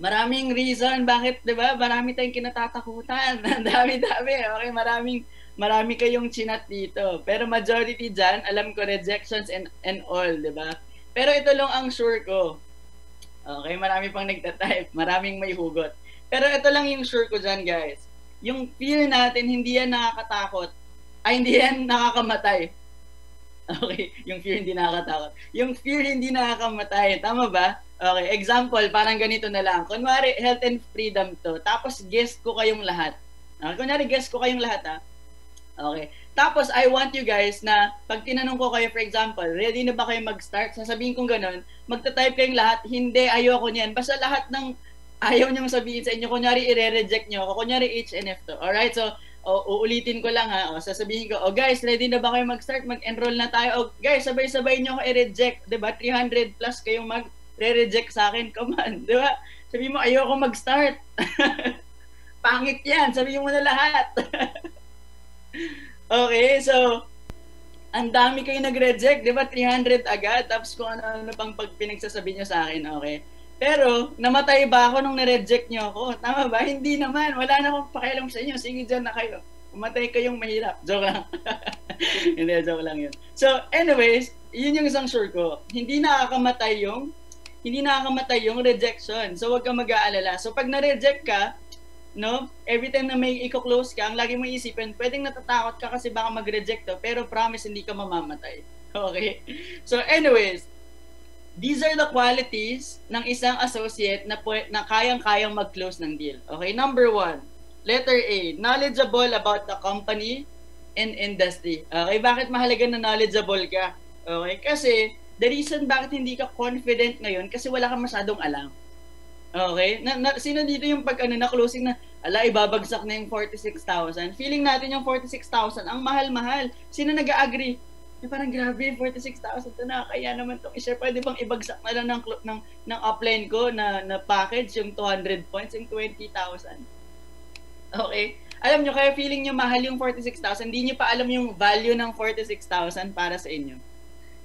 maraming reason bakit, di ba? Marami tayong kinatatakutan. Dami-dami, okay? Marami kayong chinat dito. Pero majority dyan, alam ko, rejections and all, di ba? Pero ito lang ang sure ko. Okay, marami pang nagtatype, maraming may hugot. Pero ito lang yung sure ko dyan, guys. Yung fear natin, hindi yan nakakatakot. Hindi yan nakakamatay. Okay, yung fear hindi nakakatakot. Yung fear hindi nakakamatay. Tama ba? Okay, example, parang ganito na lang. Kunwari, health and freedom to. Tapos, guest ko kayong lahat. Kunwari, guest ko kayong lahat, ha? Okay. Tapos, I want you guys na, pag tinanong ko kayo, for example, ready na ba kayo mag-start? Sasabihin kong ganun, magta-type kayong lahat, hindi, ayoko niyan. Basta lahat ng ayaw niyong sabihin sa inyo, kunyari, i-reject niyo ako. Kunyari, HNF to. Alright, so, uulitin ko lang, ha? Sasabihin ko, guys, ready na ba kayo mag-start? Mag-enroll na tayo. Guys, sabay-sabay niyo ako i-reject. Diba? 300 plus kayong mag-reject sa akin. Come on, diba? Sabihin mo, ayoko mag-start. Pangit yan. Sabihin mo na lahat. Okay, so ang dami kayo nag-reject, di ba? 300 agad, tapos kung ano-ano pang pinagsasabi nyo sa akin, okay? Pero, namatay ba ako nung na-reject nyo ako? Tama ba? Hindi naman. Wala na akong pakialam sa inyo. Sige, dyan na kayo. Umatay kayong mahirap. Joke lang. Hindi, joke lang yun. So, anyways, yun yung isang sure ko. Hindi nakakamatay yung rejection. So, wag kang mag-aalala. So, pag na-reject ka, no, every time na may i-close ka, ang lagi mo isipin, pwedeng natatakot ka kasi baka mag-reject to, pero promise hindi ka mamamatay. Okay? So, anyways, these are the qualities ng isang associate na kayang-kayang mag-close ng deal. Okay, number 1, letter A, knowledgeable about the company and industry. Okay, bakit mahalaga na knowledgeable ka? Okay, kasi the reason bakit hindi ka confident ngayon kasi wala ka masyadong alam. Okay, sino dito yung pag na closing na ibabagsak na yung 46,000. Feeling natin yung 46,000 ang mahal-mahal. Sino nag-agree? Parang grabe, 46,000 to na, kaya naman itong i-share. Pwede bang ibagsak na lang ng upline ko na package, yung 200 points, yung 20,000. Okay? Alam nyo, kaya feeling nyo mahal yung 46,000, hindi nyo pa alam yung value ng 46,000 para sa inyo.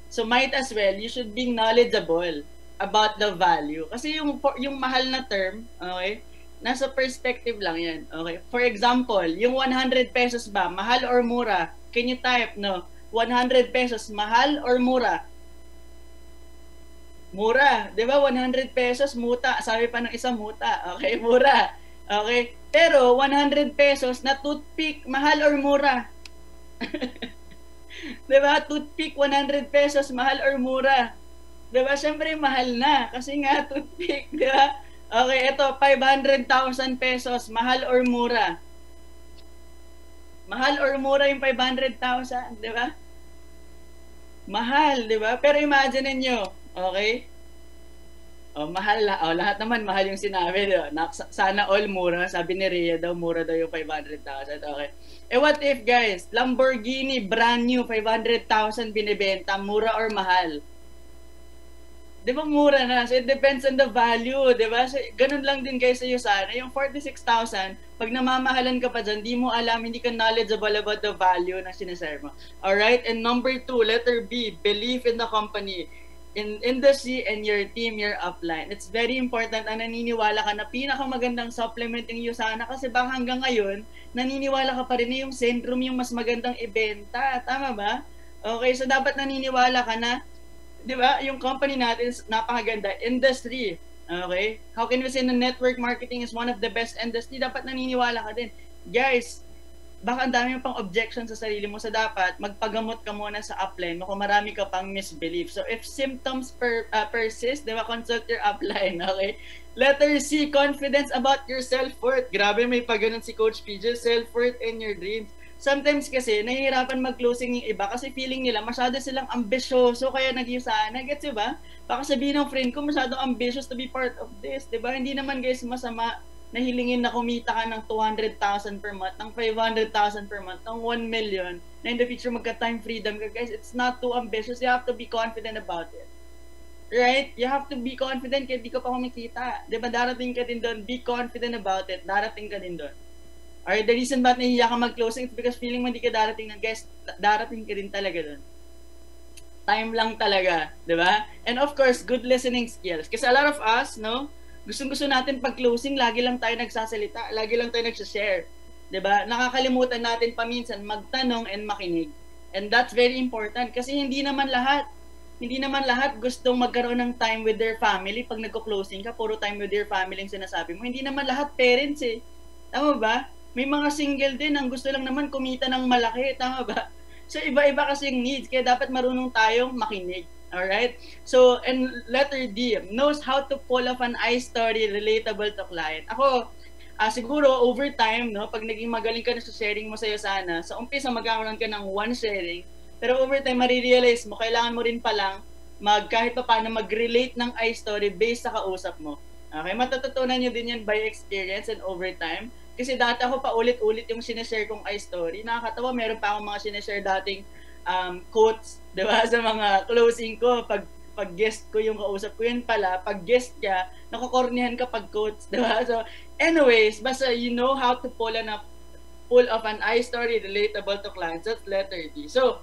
So might as well, you should be knowledgeable about the value. Kasi yung mahal na term, okay, nasa perspective lang yan. Okay? For example, yung 100 pesos ba, mahal or mura? Can you type, no? 100 pesos, mahal or mura? Mura. Di ba? 100 pesos, muta. Sabi pa ng isang muta. Okay, mura. Okay. Pero, 100 pesos na toothpick, mahal or mura? Di ba? Toothpick, 100 pesos, mahal or mura? Di ba? Siyempre, mahal na. Kasi nga, toothpick. Di ba? Okay, ito, 500,000 pesos, mahal or mura? Mahal or mura yung 500,000, di ba? Mahal, di ba? Pero imagine niyo, okay? Mahal lahat naman mahal yung sinabi, di ba? Sana all mura. Sabi ni Rhea daw, mura daw yung 500,000. Okay. What if, guys, Lamborghini, brand new, 500,000 binibenta, mura or mahal? Di ba mura na? So it depends on the value, di ba? So, ganun lang din guys sa Usana. Yung 46,000, pag namamahalan ka pa dyan, di mo alam, hindi ka knowledgeable about the value na sinasare mo. Alright? And number 2, letter B, belief in the company, in industry, and your team, your upline. It's very important na naniniwala ka na pinakamagandang supplement yung Usana kasi baka hanggang ngayon, naniniwala ka pa rin na yung Centrum yung mas magandang ibenta. Tama ba? Okay, so dapat naniniwala ka na, di ba, yung company natin is napakaganda. Industry, okay? How can we say na network marketing is one of the best industry? Dapat naniniwala ka din. Guys, baka ang dami pang objection sa sarili mo, sa dapat magpagamot ka muna sa upline mo kung marami ka pang misbelief. So if symptoms persist, di ba, consult your upline, okay? Letter C, confidence about your self-worth. Grabe, may pagganon si Coach PJ, self-worth in your dreams. Sometimes kasi, nahihirapan mag-closing yung iba kasi feeling nila masyado silang ambisyoso kaya nag-Usana. Gets ba? Baka sabihin ng friend ko, masyadong ambitious to be part of this. Diba? Hindi naman guys masama na hilingin na kumita ka ng 200,000 per month, ng 500,000 per month, ng 1 million, na in the future magka-time freedom ka. Guys, it's not too ambitious. You have to be confident about it. Right? You have to be confident kahit di ka pa kumikita. Diba? Darating ka din doon. Be confident about it. Darating ka din doon. Alright, the reason ba't nahihiya ka mag-closing is because feeling mo hindi ka darating ng guest, darating ka din talaga doon. Time lang talaga, di ba? And of course, good listening skills. Kasi a lot of us, no, gustong-gusto natin pag-closing, lagi lang tayo nagsasalita, lagi lang tayo nagsashare. Di ba? Nakakalimutan natin paminsan magtanong and makinig. And that's very important kasi hindi naman lahat gustong magkaroon ng time with their family. Pag nagko-closing ka, puro time with your family ang sinasabi mo. Hindi naman lahat parents eh. Tama ba? May mga single din ang gusto lang naman kumita ng malaki, tama ba? So iba-iba kasi yung needs, kaya dapat marunong tayong makinig. Alright? So, and letter D, knows how to pull off an story relatable to client. Ako, siguro over time, no, pag naging magaling ka na sa sharing mo sa Usana, sa umpisa magkakaroon ka ng one sharing, pero over time marirealize mo, kailangan mo rin palang kahit pa paano mag-relate ng story based sa kausap mo. Okay? Matututunan nyo din yan by experience and over time. Kasi dati ako paulit-ulit yung sineshare kong story. Nakakatawa, meron pa akong mga sineshare dating quotes, di ba, sa mga closing ko. Pag guest ko yung kausap ko, yun pala, pag guest ka, nakukornihan ka pag quotes, di ba? So, anyways, basta you know how to pull pull off an I-story relatable to clients. That's letter D. So,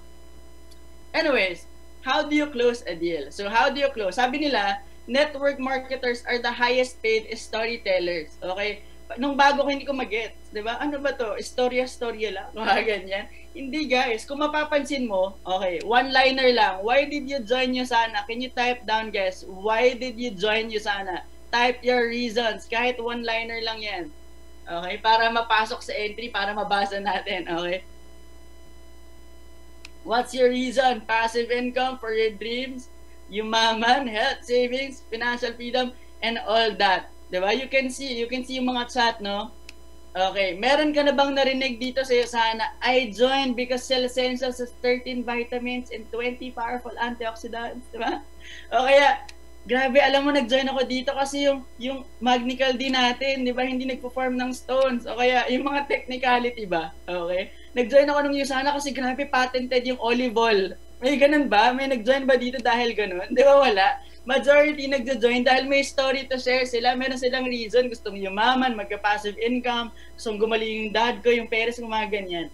anyways, how do you close a deal? So, how do you close? Sabi nila, network marketers are the highest paid storytellers. Okay? Nung bago ko hindi ko mag-gets, 'di ba? Ano ba 'to? Istorya lang, mga ganyan. Hindi guys, kung mapapansin mo, okay, one-liner lang. Why did you join Usana? Can you type down guys? Why did you join Usana? Type your reasons. Kahit one-liner lang 'yan. Okay, para mapasok sa entry, para mabasa natin, okay? What's your reason? Passive income for your dreams, yumaman, health, savings, financial freedom, and all that. Diba? You can see yung mga chat, no? Okay, meron ka na bang narinig dito sa Usana? I joined because Cell Essentials has 13 vitamins and 20 powerful antioxidants, diba? O kaya, grabe, alam mo, nag-join ako dito kasi yung Magnical D natin, diba? Hindi nagpo-form ng stones. O kaya, yung mga technicality ba? Okay? Nag-join ako ng Usana kasi grabe, patented yung olive oil. May ganun ba? May nag-join ba dito dahil ganun? Di ba wala? Majority nagjo-join dahil may story to share sila. Meron silang reason. Gustong yumaman, magka-passive income, gustong gumaling yung dad ko, yung parents ko, mga ganyan.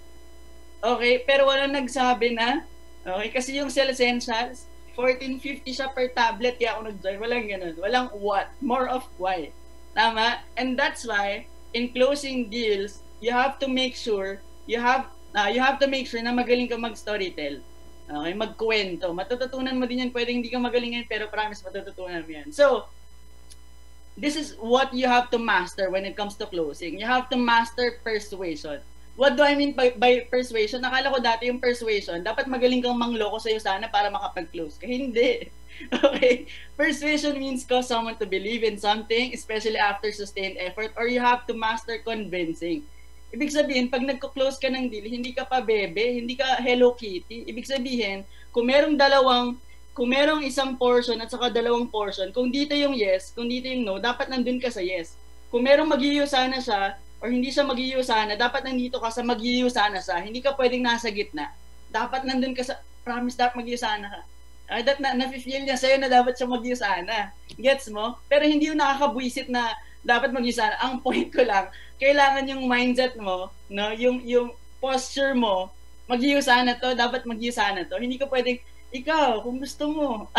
Okay? Pero walang nagsabi na. Okay? Kasi yung Cell Essentials, 14.50 siya per tablet. Kaya ako nag-join. Walang ganun. Walang what. More of why. Tama? And that's why, in closing deals, you have to make sure na magaling ka mag-storytell. Okay, magkwento. Matututunan mo din yan. Pwede hindi ka magaling yan, pero promise matututunan mo yan. So, this is what you have to master when it comes to closing. You have to master persuasion. What do I mean by persuasion? Nakala ko dati yung persuasion, dapat magaling kang mangloko sa Usana para makapag-close ka. Hindi. Okay? Persuasion means cause someone to believe in something, especially after sustained effort, or you have to master convincing. Ibig sabihin, pag nagko-close ka ng deal, hindi ka pa bebe, hindi ka Hello Kitty. Ibig sabihin, kung merong isang portion at saka dalawang portion, kung dito yung yes, kung dito yung no, dapat nandun ka sa yes. Kung merong mag-iusana siya, or hindi siya mag-iusana, dapat nandito ka sa mag-iusana siya. Hindi ka pwedeng nasa gitna. Dapat nandun ka sa, promise, dapat mag-iusana ka. That na-feel niya sa'yo na dapat siya mag-iusana. Gets mo? Pero hindi yung nakakabwisit na dapat mag-iusana. Ang point ko lang, kailangan yung mindset mo, no, yung posture mo, mag-iusana to, dapat mag-iusana to. Hindi ka pwedeng, ikaw, kung gusto mo.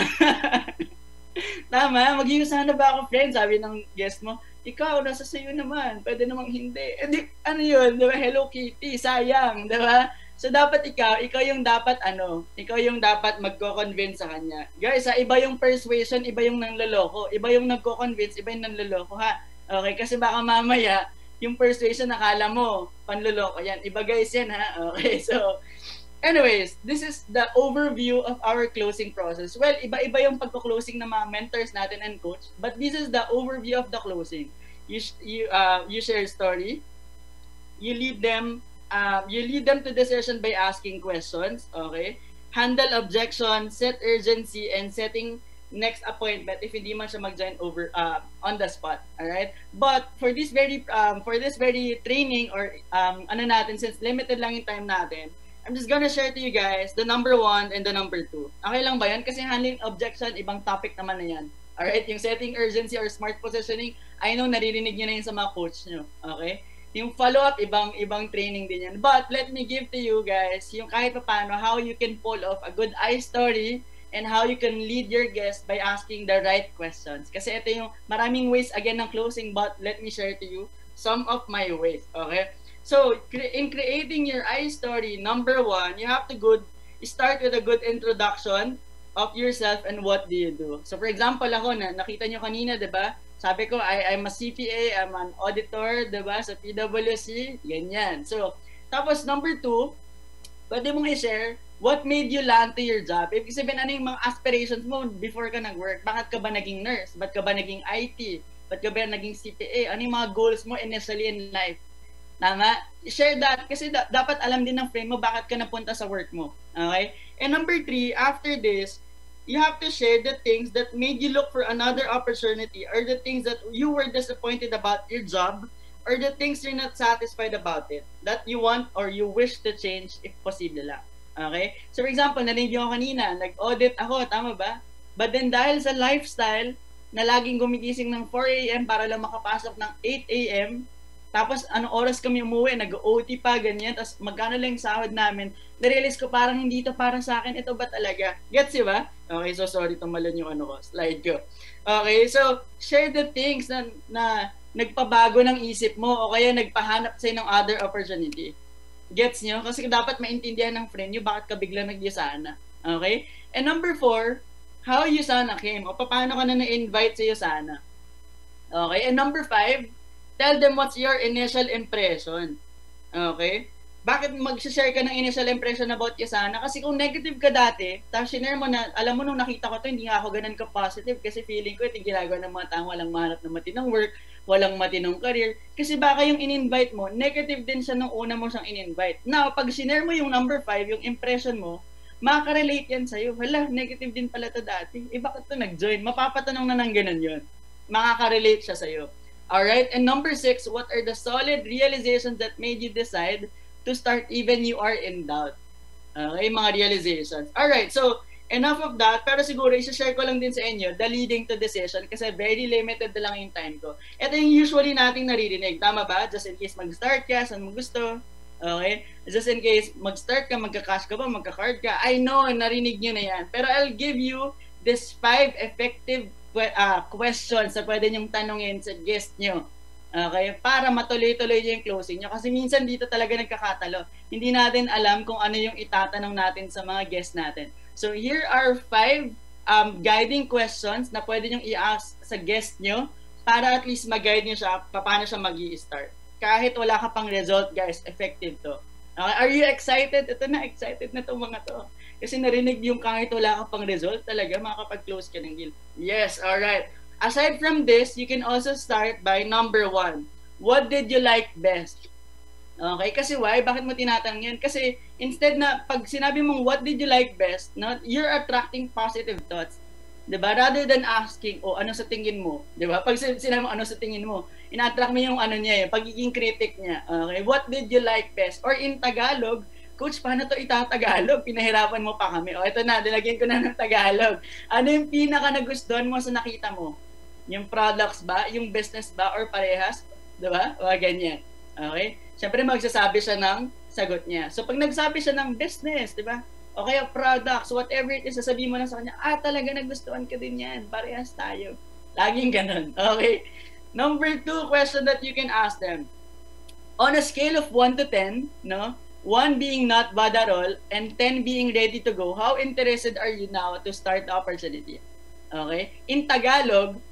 Tama, mag-iusana ba ako, friend? Sabi ng guest mo, ikaw, nasa sayo naman, pwede namang hindi. Ano yun, di ba? Hello Kitty, sayang, di ba? So, dapat ikaw yung dapat magko-convince sa kanya. Guys, iba yung persuasion, iba yung nanloloko. Iba yung nagko-convince, iba yung nanloloko, ha? Okay, kasi baka mamaya, yung persuasion, nakala mo, panloloko yan. Iba guys yan, ha? Okay, so, anyways, this is the overview of our closing process. Well, iba-iba yung pagko-closing ng mga mentors natin and coach, but this is the overview of the closing. You share a story, you lead them to decision by asking questions, okay? Handle objection, set urgency, and setting next appointment if hindi man siya mag-join over on the spot, all right? But for this very training or since limited lang yung time natin, I'm just gonna share to you guys the number 1 and the number 2. Okay lang ba yan? Kasi handling objection, ibang topic naman na yan. Alright? Yung setting urgency or smart positioning, I know naririnig nyo na yun sa mga coach nyo. Okay? Yung follow-up, ibang training din yan. But let me give to you guys yung kahit pa paano how you can pull off a good I story and how you can lead your guest by asking the right questions. Kasi ito yung maraming ways again ng closing, but let me share to you some of my ways. Okay? So, in creating your I story, number 1, you have to start with a good introduction of yourself and what do you do. So, for example, ako nakita nyo kanina, diba? Sabi ko, I'm a CPA, I'm an auditor, diba? Sa PwC, ganyan. So, tapos number 2, pwede mong i-share what made you land to your job. Ibig sabihin, ano yung mga aspirations mo before ka nag-work? Bakit ka ba naging nurse? Bakit ka ba naging IT? Bakit ka ba naging CPA? Ano yung mga goals mo initially in life? Tama? Share that kasi dapat alam din ng friend mo bakit ka napunta sa work mo. Okay? And number 3, after this, you have to share the things that made you look for another opportunity or the things that you were disappointed about your job or the things you're not satisfied about it that you want or you wish to change if possible lang. Okay? So for example, narinig ko kanina, nag-audit ako, tama ba? But then dahil sa lifestyle na laging gumigising ng 4 a.m. para lang makapasok ng 8 a.m., Tapos, anong oras kami umuwi, nag-OT pa, ganyan. Tapos, magkano lang yung sahod namin. Na-realize ko, parang hindi to para sa akin. Ito ba talaga? Gets, ba? Okay, so sorry, tumalon yung slide ko. Okay, so, share the things na nagpabago ng isip mo o kaya nagpahanap sa'yo ng other opportunity. Gets nyo? Kasi dapat maintindihan ng friend nyo bakit ka bigla nag-Usana. Okay? And number 4, how Usana came. O paano ka na na-invite sa Usana. Okay? And number 5, tell them what's your initial impression. Okay? Bakit mag-share ka ng initial impression about Usana? Kasi kung negative ka dati, tapos share mo na, alam mo nung nakita ko to, hindi nga ako ganun ka-positive kasi feeling ko ito yung ginagawa ng mga taong walang mahanap ng matinong work, walang matinong career. Kasi baka yung in-invite mo, negative din siya nung una mo siyang in-invite. Now, pag share mo yung number 5, yung impression mo, makaka-relate yan sa'yo. Hala, negative din pala to dati. Bakit to nag-join? Mapapatanong na ng ganun yun. Makaka-relate siya sa'yo. Alright? And number 6, what are the solid realizations that made you decide to start even you are in doubt? Okay, mga realizations. Alright, so, enough of that. Pero siguro, isa-share ko lang din sa inyo the leading to decision kasi very limited na lang yung time ko. Ito yung usually nating naririnig. Tama ba? Just in case mag-start ka, saan mo gusto. Okay? Just in case mag-start ka, magka-cash ka ba, magka-card ka. I know, narinig nyo na yan. Pero I'll give you this 5 effective questions na pwede nyong tanungin sa guest nyo. Okay? Para matuloy-tuloy yung closing nyo. Kasi minsan dito talaga nagkakatalo. Hindi natin alam kung ano yung itatanong natin sa mga guest natin. So here are 5 guiding questions na pwede nyong i-ask sa guest nyo para at least mag-guide nyo siya paano siya mag-i-start. Kahit wala ka pang result, guys, effective to. Okay? Are you excited? Ito na, excited na itong mga to. Kasi narinig yung kahit wala ka pang result, talaga makakapag-close ka ng deal. Yes, alright. Aside from this, you can also start by number 1. What did you like best? Okay, kasi why? Bakit mo tinatanong yan? Kasi instead na pag sinabi mong what did you like best, no, you're attracting positive thoughts. 'Di ba? Rather than asking, oh, ano sa tingin mo? 'Di ba? Pag sinabi mo ano sa tingin mo, ina-attract mo yung ano niya, yung pagiging critic niya. Okay, what did you like best? Or in Tagalog, Coach, paano to itatagalog? Pinahirapan mo pa kami. O, ito na, dilagyan ko na ng Tagalog. Ano yung pinaka nagustuhan mo sa nakita mo? Yung products ba? Yung business ba? Or parehas? Diba? O, ganyan. Okay? Siyempre, magsasabi siya ng sagot niya. So, pag nagsabi siya ng business, diba? O kaya products, whatever it is, sasabihin mo na sa kanya, talaga nagustuhan ka din yan. Parehas tayo. Laging ganun. Okay? Number 2 question that you can ask them. On a scale of 1 to 10, no? 1 being not bad at all, and 10 being ready to go, how interested are you now to start the opportunity? Okay? In Tagalog,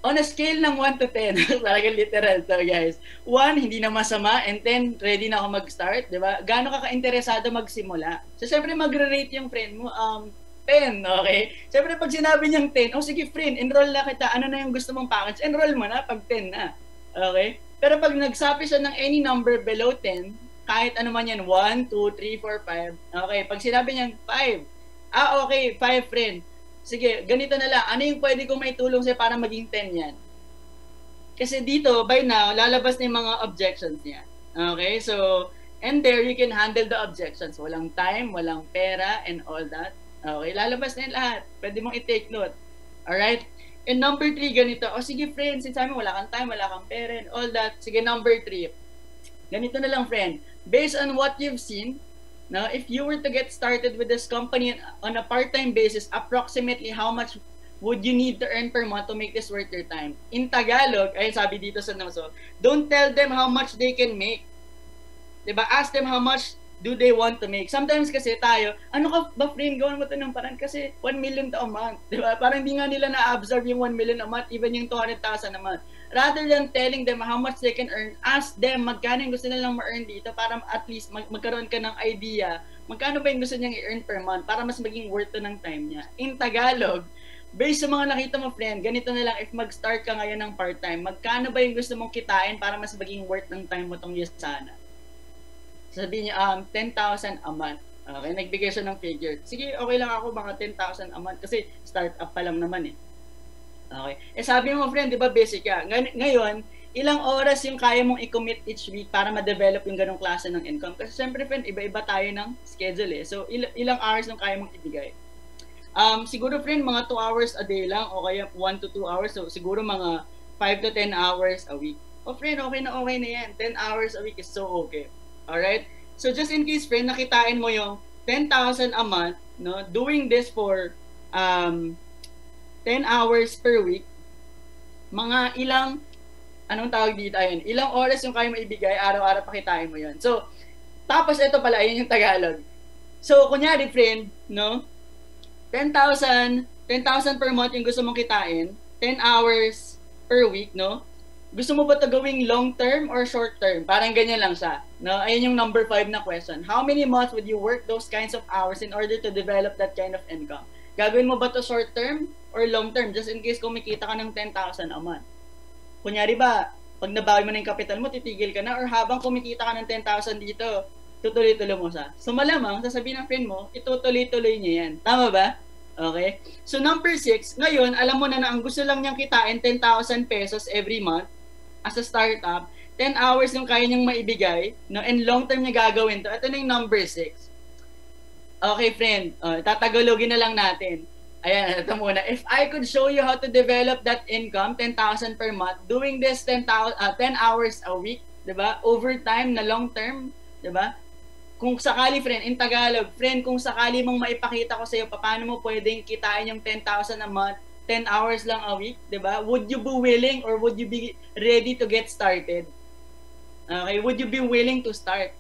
on a scale ng 1 to 10, talagang literal to, guys. 1, hindi na masama, and 10, ready na ako mag-start, di ba? Gaano ka ka-interesado magsimula? So, syempre, magre-rate yung friend mo, 10, okay? Syempre, pag sinabi niyang 10, oh, sige, friend, enroll na kita. Ano na yung gusto mong package? Enroll mo na pag 10 na. Okay? Pero pag nagsabi siya ng any number below 10, kahit ano man yan, 1, 2, 3, 4, 5. Okay, pag sinabi niyang 5, okay, 5 friend. Sige, ganito na lang. Ano yung pwede kong maitulong sa'yo para maging 10 yan? Kasi dito, by now, lalabas na yung mga objections niya. Okay, so, and there you can handle the objections. Walang time, walang pera, and all that. Okay, lalabas na yung lahat. Pwede mong i-take note. Alright? And number 3, ganito. O sige, friend, since sabi mo, wala kang time, wala kang pera, and all that. Sige, number 3. Ganito na lang, friend. Based on what you've seen, now, if you were to get started with this company on a part-time basis, approximately how much would you need to earn per month to make this worth your time? In Tagalog, ay sabi dito sa noso, don't tell them how much they can make. Diba? Ask them how much do they want to make. Sometimes kasi tayo, ano ka ba, friend, gawin mo ito ng parang kasi 1 million to a month. Diba? Parang hindi nga nila na-absorb yung 1 million a month, even yung 200,000 a month. Rather than telling them how much they can earn, ask them magkano yung gusto nilang ma-earn dito para at least magkaroon ka ng idea magkano ba yung gusto niyang i-earn per month para mas maging worth to ng time niya. In Tagalog, based sa mga nakita mo, friend, ganito na lang, if mag-start ka ngayon ng part-time, magkano ba yung gusto mong kitain para mas maging worth ng time mo tong Usana? Sabihin niya, 10,000 a month. Okay, nagbigay siya ng figure. Sige, okay lang ako, mga 10,000 a month kasi start-up pa lang naman eh. Okay. Sabi mo, friend, di ba basic ka? Ngayon, ilang oras yung kaya mong i-commit each week para ma-develop yung ganong klase ng income? Kasi syempre, friend, iba-iba tayo ng schedule eh. So, ilang hours yung kaya mong ibigay? Siguro, friend, mga 2 hours a day lang o kaya 1 to 2 hours. So, siguro mga 5 to 10 hours a week. Oh, friend, okay na yan. 10 hours a week is so okay. Alright? So, just in case, friend, nakitain mo yung 10,000 a month, no? Doing this for 10 hours per week, mga ilang, anong tawag dito, ayun, ilang oras yung kaya maibigay, araw-araw pakitain mo yun. So, tapos ito pala, ayun yung Tagalog. So, kunyari, friend, no? 10,000 per month yung gusto mong kitain, 10 hours per week, no? Gusto mo ba ito gawing long term or short term? Parang ganyan lang siya. No? Ayun yung number 5 na question. How many months would you work those kinds of hours in order to develop that kind of income? Gagawin mo ba ito short term or long term? Just in case kumikita ka ng 10,000 a month. Kunyari ba, pag nabawi mo na yung capital mo, titigil ka na, or habang kumikita ka ng 10,000 dito, tutuloy-tuloy mo siya. So malamang, sasabihin ng friend mo, itutuloy-tuloy niya yan. Tama ba? Okay? So number 6, ngayon, alam mo na ang gusto lang niyang kitain 10,000 pesos every month as a startup, 10 hours yung kaya niyang maibigay, no? And long term niya gagawin to. Ito na yung number 6. Okay, friend. Tatagalogin na lang natin. Ayan, ito muna. If I could show you how to develop that income, 10,000 per month, doing this 10 hours a week, diba? Overtime na long term, diba? Kung sakali, friend, in Tagalog, friend, kung sakali mong maipakita ko sa iyo paano mo pwedeng kitain yung 10,000 a month, 10 hours lang a week, diba? Would you be willing or would you be ready to get started? Okay, would you be willing to start?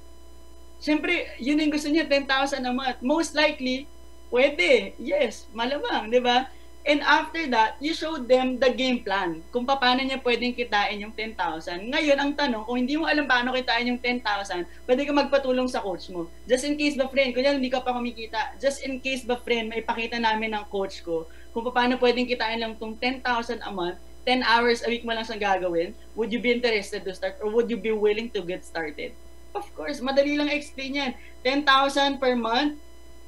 Siyempre, yun yung gusto niya, 10,000 a month. Most likely, pwede. Yes, malamang, diba? And after that, you showed them the game plan kung paano niya pwedeng kitain yung 10,000. Ngayon, ang tanong, kung hindi mo alam paano kitain yung 10,000, pwede ka magpatulong sa coach mo. Just in case ba, friend, kunyari hindi ka pa kumikita, just in case ba, friend, may ipakita namin ng coach ko kung paano pwedeng kitain lang tong 10,000 a month, 10 hours a week mo lang siyang gagawin, would you be interested to start or would you be willing to get started? Of course, madali lang explain yan. 10,000 per month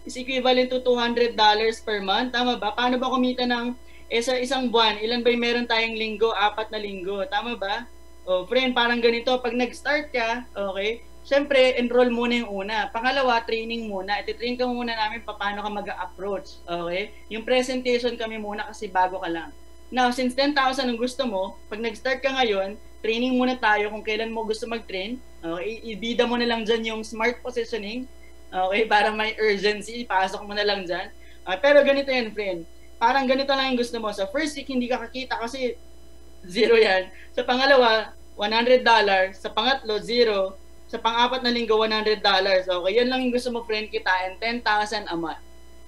is equivalent to $200 per month. Tama ba? Paano ba kumita ng isang buwan? Ilan ba yung meron tayong linggo? 4 na linggo. Tama ba? O, friend, parang ganito. Pag nag-start ka, okay, syempre, enroll muna yung una. Pangalawa, training muna. Iti-train ka muna namin paano ka mag-approach. Okay? Yung presentation kami muna kasi bago ka lang. Now, since 10,000 ang gusto mo, pag nag-start ka ngayon, training muna tayo kung kailan mo gusto mag-train. Okay? Ibida mo na lang dyan yung smart positioning. Okay, para may urgency, pasok mo na lang dyan. Pero ganito yan, friend. Parang ganito lang yung gusto mo. Sa first week, hindi ka kakita kasi zero yan. Sa pangalawa, $100. Sa pangatlo, zero. Sa pang-apat na linggo, $100. Okay, yan lang yung gusto mo, friend, kitain. 10,000 a month.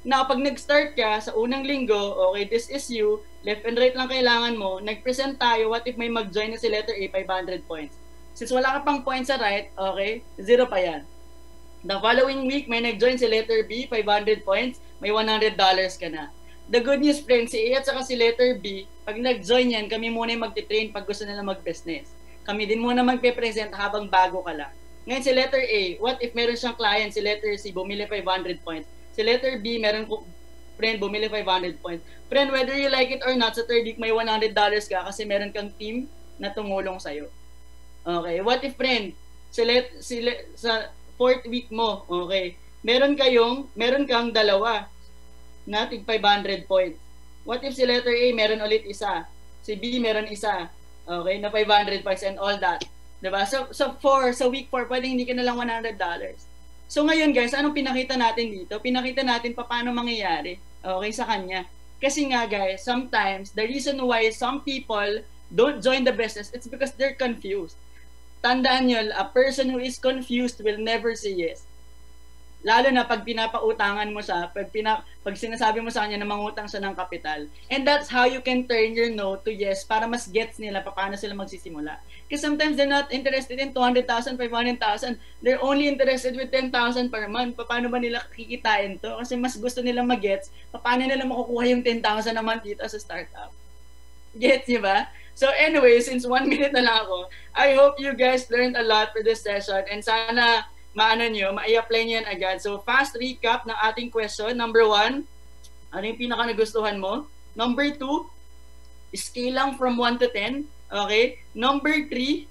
Now, pag nag-start ka sa unang linggo, okay, this is you, left and right lang kailangan mo, nag-present tayo, what if may mag-join na si letter A, 500 points. Since wala ka pang points sa right, okay, zero pa yan. The following week, may nag-join si letter B, 500 points, may $100 ka na. The good news, friends, si A at saka si letter B, pag nag-join yan, kami muna yung magti-train pag gusto nila mag-business. Kami din muna magpe-present habang bago ka lang. Ngayon si letter A, what if meron siyang client, si letter C, bumili 500 points. Si letter B, meron friend, bumili 500 points. Friend, whether you like it or not, sa third week, may $100 ka kasi meron kang team na tumulong sa'yo. Okay, what if, friend, sa fourth week mo, okay, meron kang dalawa na tig 500 points. What if si letter A meron ulit isa, si B meron isa, okay, na 500 points and all that, diba? So sa week 4, pwedeng hindi ka na lang $100. So ngayon guys, anong pinakita natin dito? Pinakita natin paano mangyayari, okay, sa kanya. Kasi nga guys, sometimes the reason why some people don't join the business, it's because they're confused. Tandaan nyo, a person who is confused will never say yes. Lalo na pag pinapautangan mo siya, pag sinasabi mo sa kanya na mangutang siya ng kapital. And that's how you can turn your no to yes para mas gets nila paano sila magsisimula. Because sometimes they're not interested in 200,000, 500,000. They're only interested with 10,000 per month. Paano ba nila kikitain to? Kasi mas gusto nila mag-gets paano nila makukuha yung 10,000 a month dito sa startup. Gets niyo ba? So anyway, since 1 minute na lang ako, I hope you guys learned a lot for this session and sana ma-apply nyo yan agad. So fast recap ng ating question. Number 1, ano yung pinaka nagustuhan mo? Number 2, scale lang from 1 to 10. Okay? Number 3,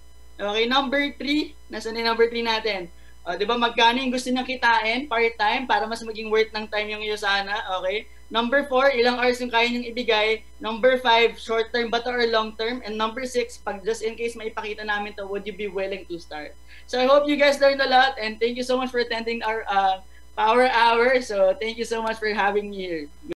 nasaan yung number 3 natin? Di ba magkano yung gusto niyang kitain part-time para mas maging worth ng time yung Usana? Okay. Number 4, ilang hours yung kaya niyong ibigay. Number 5, short-term ba to or long-term? And number 6, pag just in case maipakita namin to, would you be willing to start? So I hope you guys learned a lot, and thank you so much for attending our Power Hour. So thank you so much for having me here.